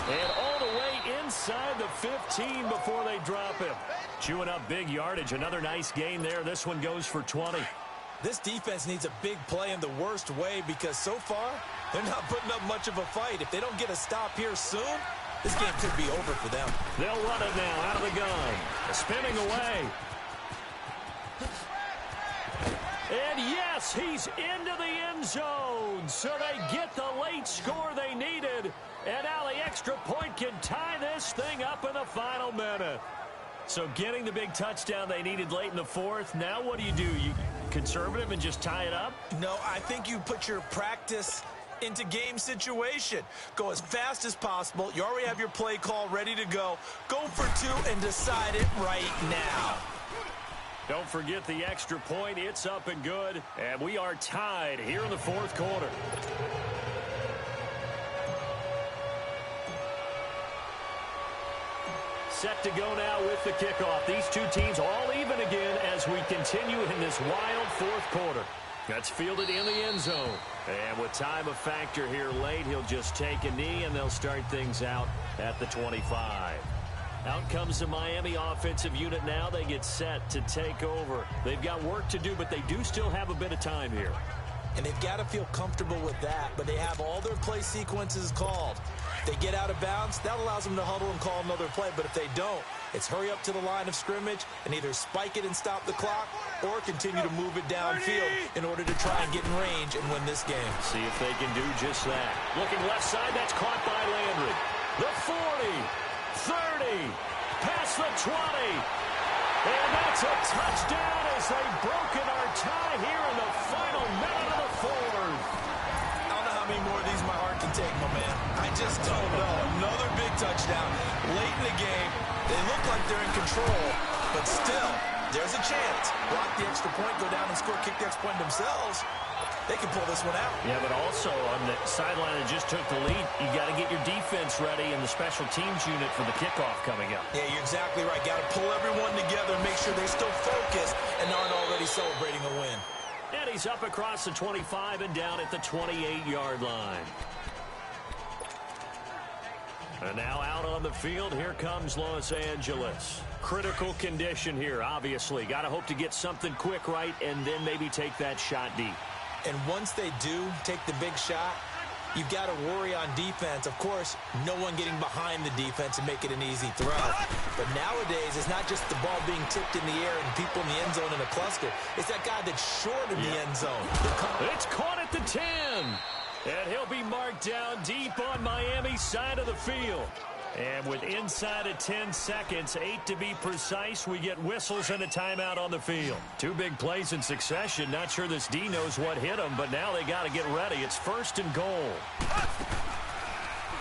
And all the way inside the 15 before they drop him. Chewing up big yardage. Another nice gain there. This one goes for 20. This defense needs a big play in the worst way, because so far, they're not putting up much of a fight. If they don't get a stop here soon, this game could be over for them. They'll run it now out of the gun. Spinning away. And yes, he's into the end zone. So they get the late score they needed. And now the extra point can tie this thing up in the final minute. So getting the big touchdown they needed late in the fourth. Now what do? You conservative and just tie it up? No, I think you put your practice into game situation. Go as fast as possible. You already have your play call ready to go. Go for 2 and decide it right now. Don't forget the extra point. It's up and good. And we are tied here in the fourth quarter. Set to go now with the kickoff. These two teams all even again as we continue in this wild fourth quarter. That's fielded in the end zone. And with time a factor here late, he'll just take a knee and they'll start things out at the 25. Out comes the Miami offensive unit now. They get set to take over. They've got work to do, but they do still have a bit of time here. And they've got to feel comfortable with that, but they have all their play sequences called. If they get out of bounds, that allows them to huddle and call another play. But if they don't, it's hurry up to the line of scrimmage and either spike it and stop the clock or continue to move it downfield in order to try and get in range and win this game. See if they can do just that. Looking left side, that's caught by Landry. The 40, 30, past the 20. And that's a touchdown as they've broken our tie here in the final minute of the fourth. I don't know how many more of these my heart can take, my man. I just don't know. Another big touchdown late in the game. They look like they're in control, but still, there's a chance. Block the extra point, go down and score, kick the extra point themselves. They can pull this one out. Yeah, but also on the sideline that just took the lead, you got to get your defense ready and the special teams unit for the kickoff coming up. Yeah, you're exactly right. Got to pull everyone together and make sure they still focus and aren't already celebrating a win. And he's up across the 25 and down at the 28-yard line. And now out on the field, here comes Los Angeles. Critical condition here, obviously. Got to hope to get something quick right and then maybe take that shot deep. And once they do take the big shot, you've got to worry on defense. Of course, no one getting behind the defense and make it an easy throw. But nowadays, it's not just the ball being tipped in the air and people in the end zone in a cluster. It's that guy that's short of the end zone. It's caught at the 10. And he'll be marked down deep on Miami's side of the field. And with inside of 10 seconds, 8 to be precise, we get whistles and a timeout on the field. Two big plays in succession. Not sure this D knows what hit him, but now they got to get ready. It's 1st and goal.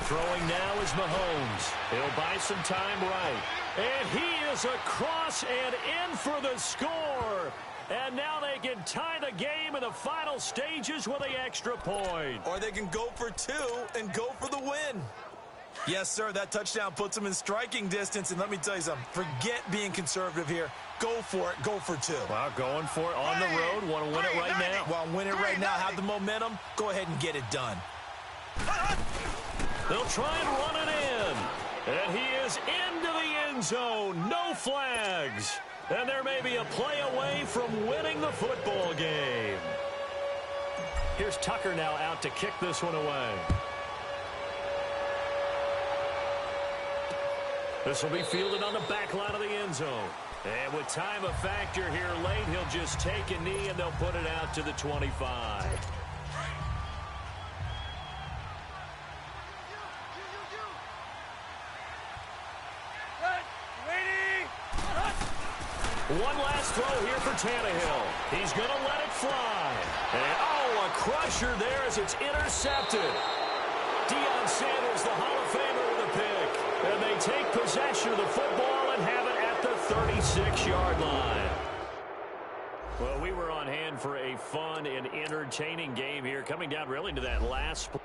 Throwing now is Mahomes. He'll buy some time right. And he is across and in for the score. And now they can tie the game in the final stages with the extra point. Or they can go for 2 and go for the win. Yes, sir, that touchdown puts them in striking distance. And let me tell you something, forget being conservative here. Go for it, go for 2. Well, going for it on the road. Want to win it right now. Well, win it right now, have the momentum. Go ahead and get it done. They'll try and run it in. And he is into the end zone. No flags. And there may be a play away from winning the football game. Here's Tucker now out to kick this one away. This will be fielded on the back line of the end zone. And with time a factor here late, he'll just take a knee and they'll put it out to the 25. One last throw here for Tannehill. He's going to let it fly. And, oh, a crusher there as it's intercepted. Deion Sanders, the Hall of Famer, with a pick. And they take possession of the football and have it at the 36-yard line. Well, we were on hand for a fun and entertaining game here, coming down really to that last play.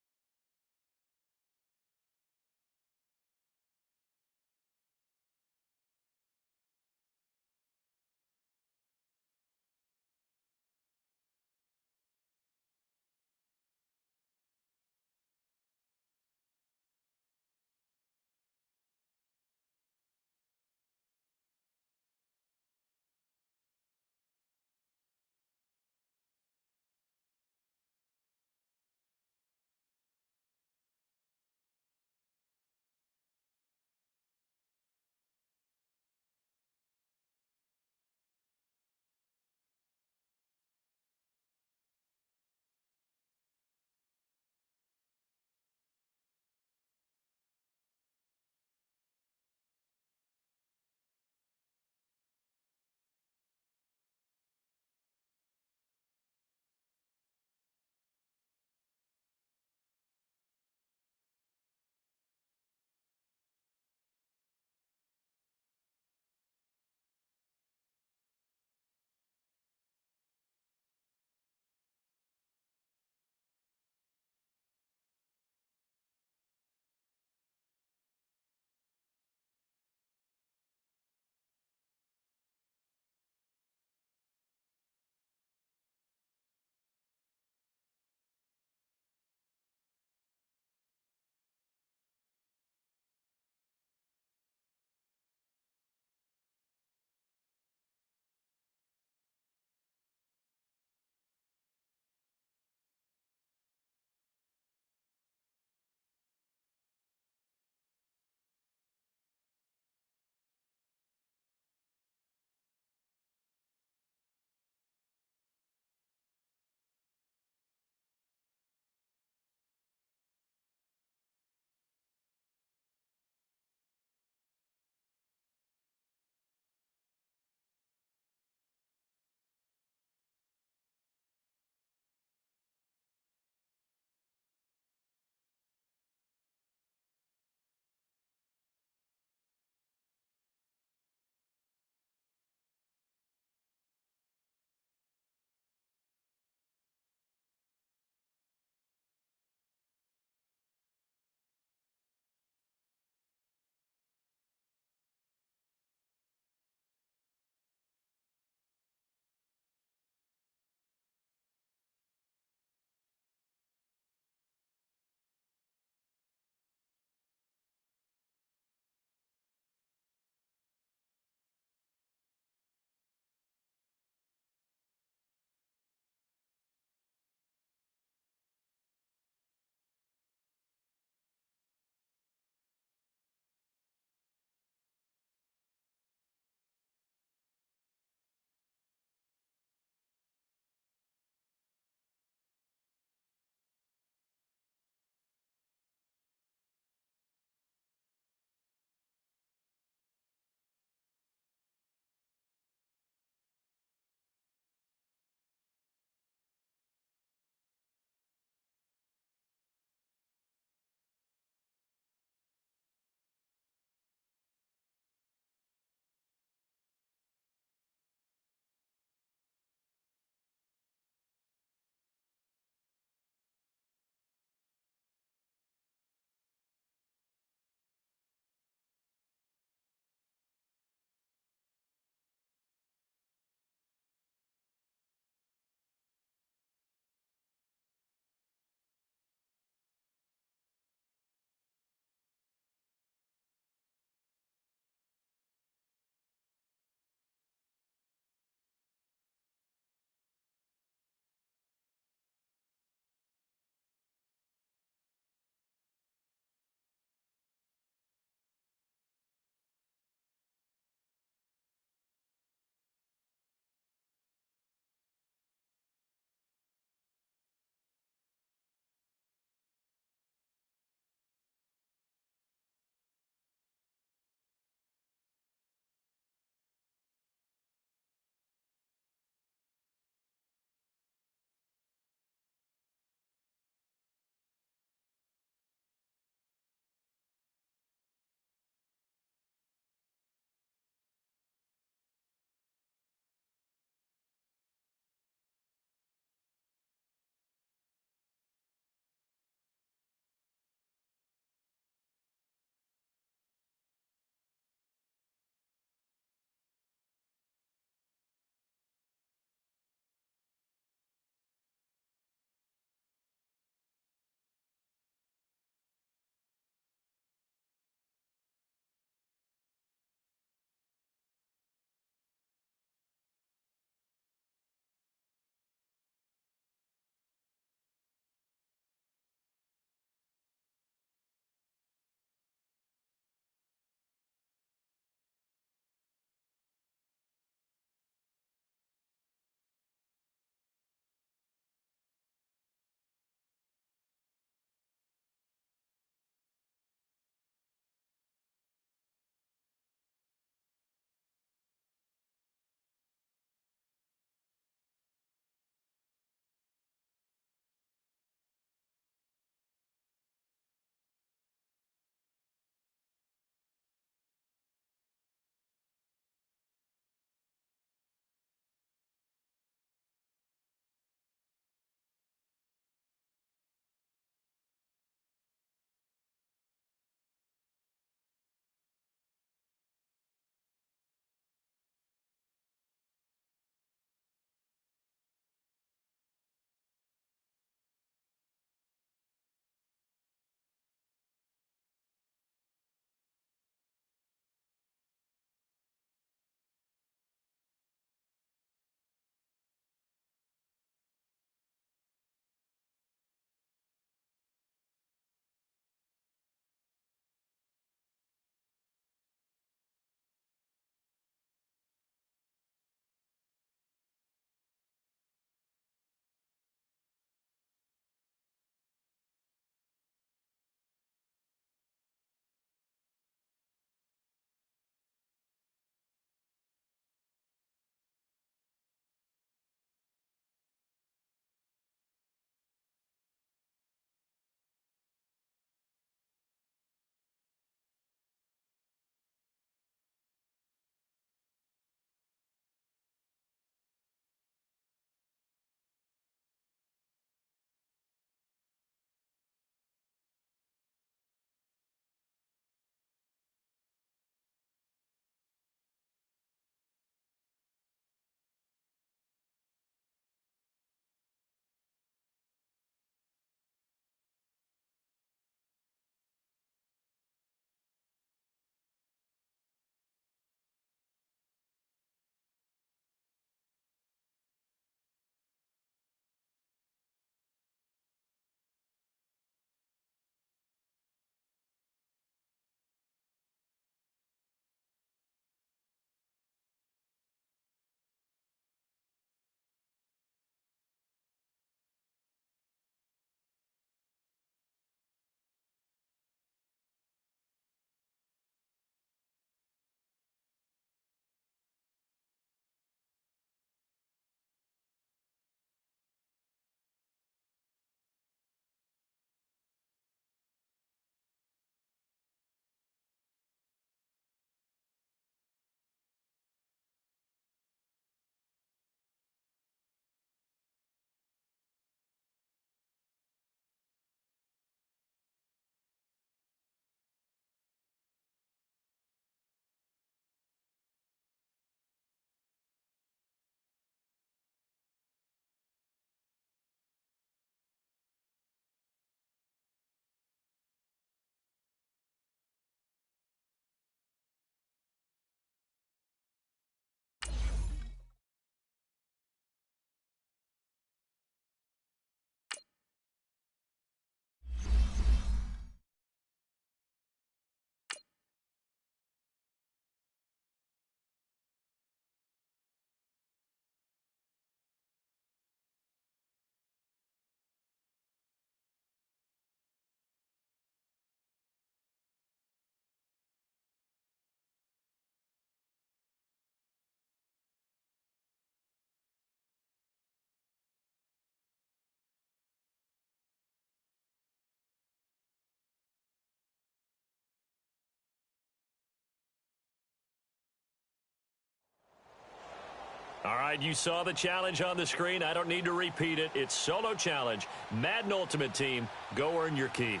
right, you saw the challenge on the screen. I don't need to repeat it. It's solo challenge. Madden Ultimate Team, go earn your keep.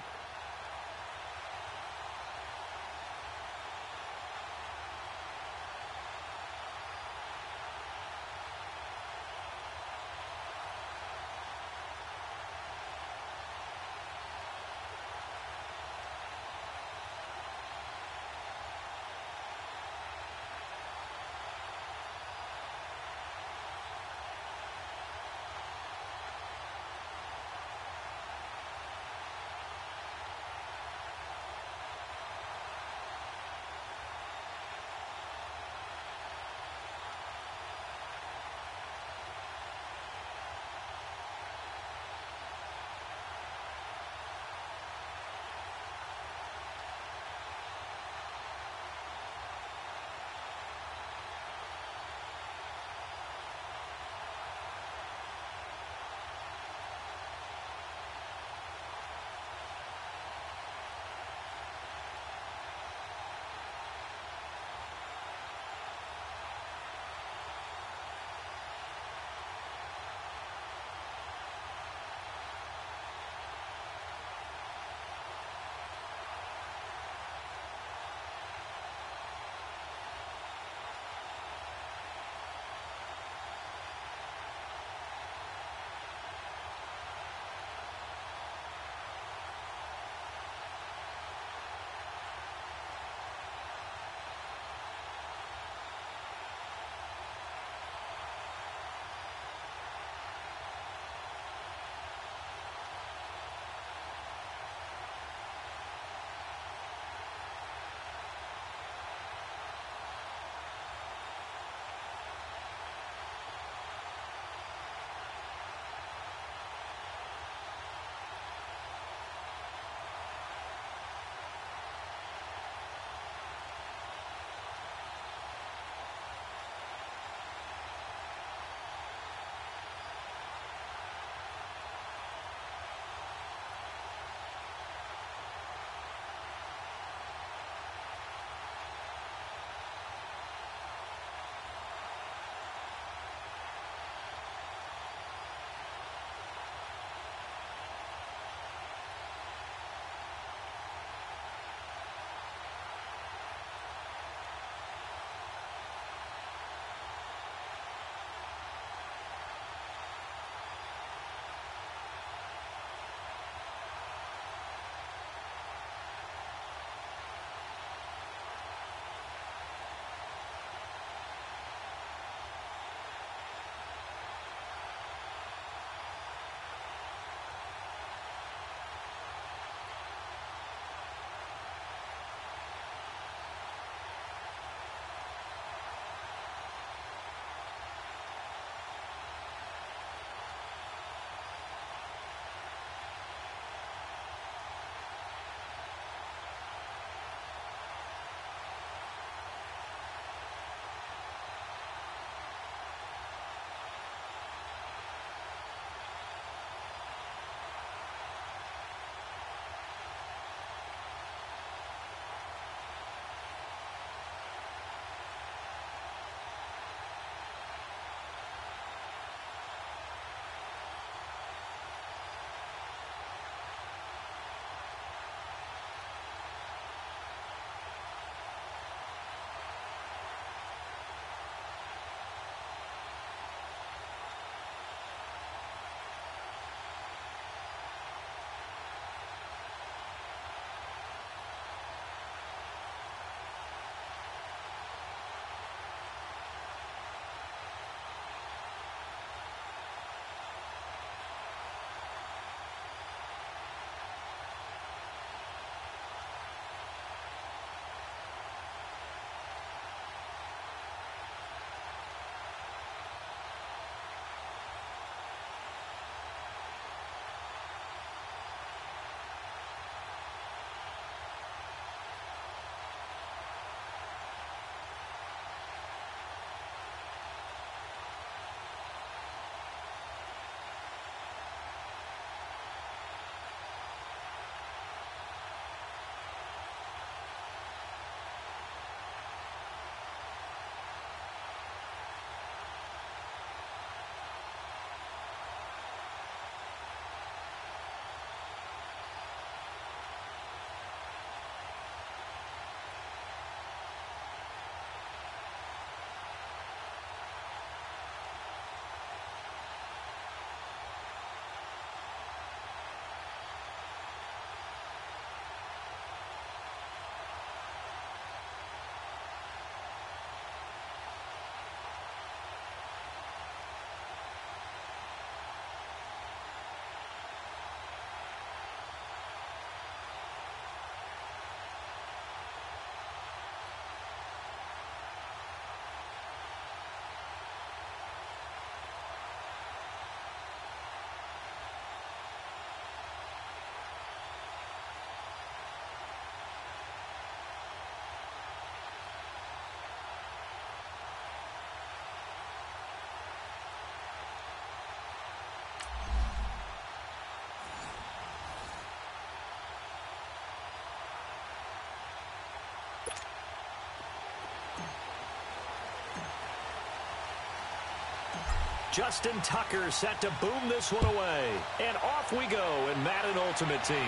Justin Tucker set to boom this one away. And off we go in Madden Ultimate Team.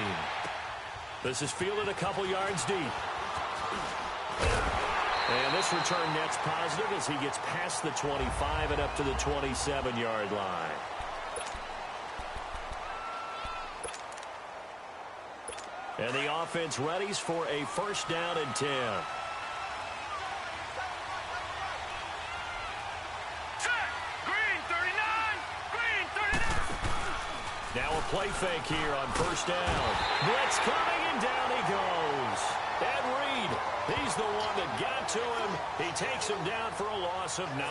This is fielded a couple yards deep. And this return net's positive as he gets past the 25 and up to the 27-yard line. And the offense readies for a first down and 10. Now a play fake here on first down. Blitz coming, and down he goes. Ed Reed, he's the one that got to him. He takes him down for a loss of 9.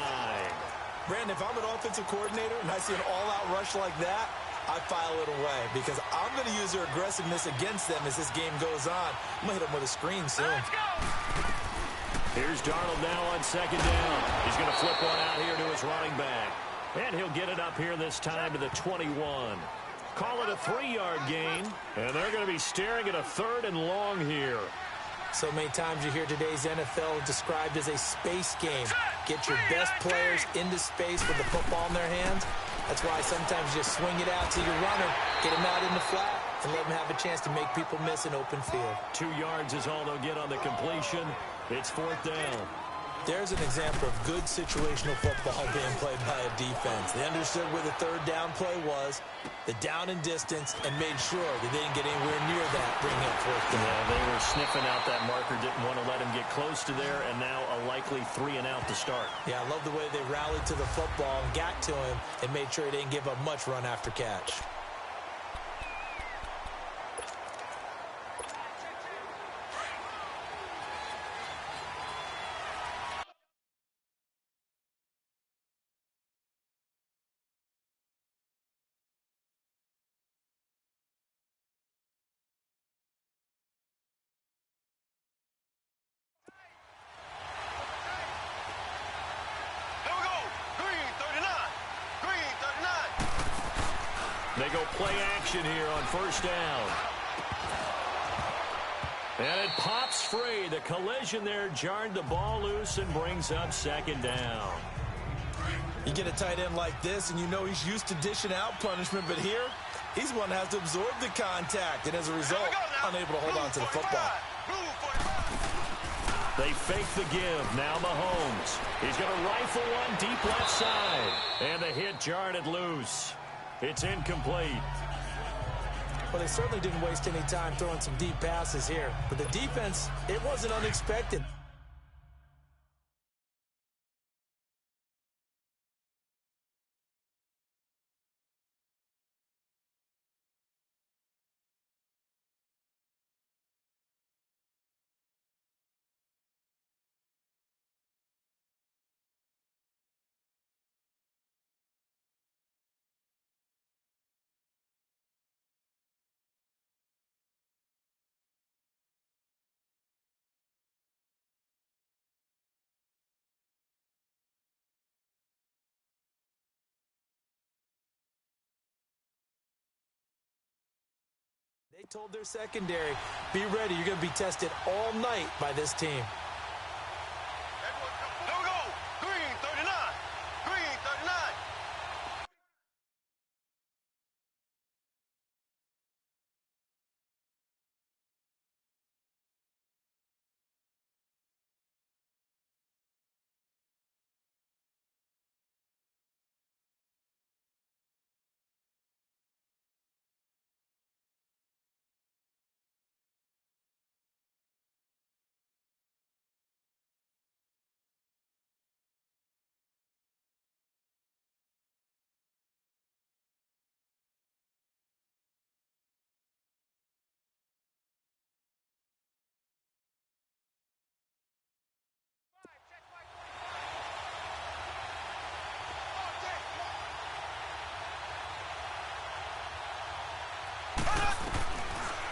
Brandon, if I'm an offensive coordinator and I see an all-out rush like that, I file it away because I'm going to use their aggressiveness against them as this game goes on. I'm going to hit them with a screen soon. Let's go! Here's Darnold now on second down. He's going to flip one out here to his running back. And he'll get it up here this time to the 21. Call it a 3-yard gain, and they're going to be staring at a 3rd and long here. So many times you hear today's NFL described as a space game. Get your best players into space with the football in their hands. That's why sometimes you just swing it out to your runner, get him out in the flat, and let him have a chance to make people miss an open field. 2 yards is all they'll get on the completion. It's 4th down. There's an example of good situational football being played by a defense. They understood where the 3rd down play was, the down and distance, and made sure they didn't get anywhere near that, bringing up 4th down. Yeah, they were sniffing out that marker, didn't want to let him get close to there, and now a likely 3 and out to start. Yeah, I love the way they rallied to the football and got to him and made sure he didn't give up much run after catch. They go play action here on first down. And it pops free. The collision there jarred the ball loose and brings up second down. You get a tight end like this, and you know he's used to dishing out punishment, but here, he's one that has to absorb the contact, and as a result, unable to hold on to the football. They fake the give. Now Mahomes. He's going to rifle one deep left side. And the hit jarred it loose. It's incomplete. Well, they certainly didn't waste any time throwing some deep passes here. But the defense, it wasn't unexpected. They told their secondary, be ready. You're going to be tested all night by this team. Here we go. Green 39. Green 39.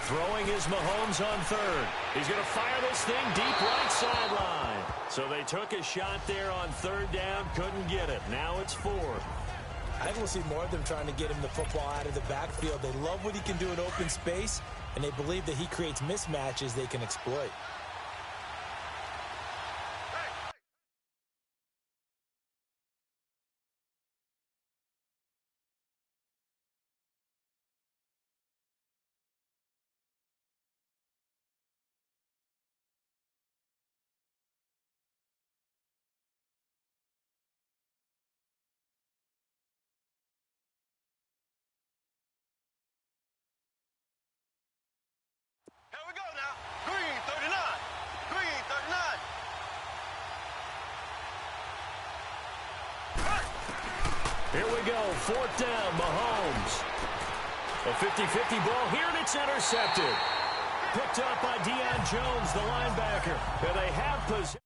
Throwing is Mahomes on third. He's going to fire this thing deep right sideline. So they took a shot there on third down, couldn't get it. Now it's fourth. I think we'll see more of them trying to get him the football out of the backfield. They love what he can do in open space, and they believe that he creates mismatches they can exploit. Here we go, 4th down, Mahomes. A 50-50 ball here, and it's intercepted. Picked up by Deion Jones, the linebacker. And they have possession.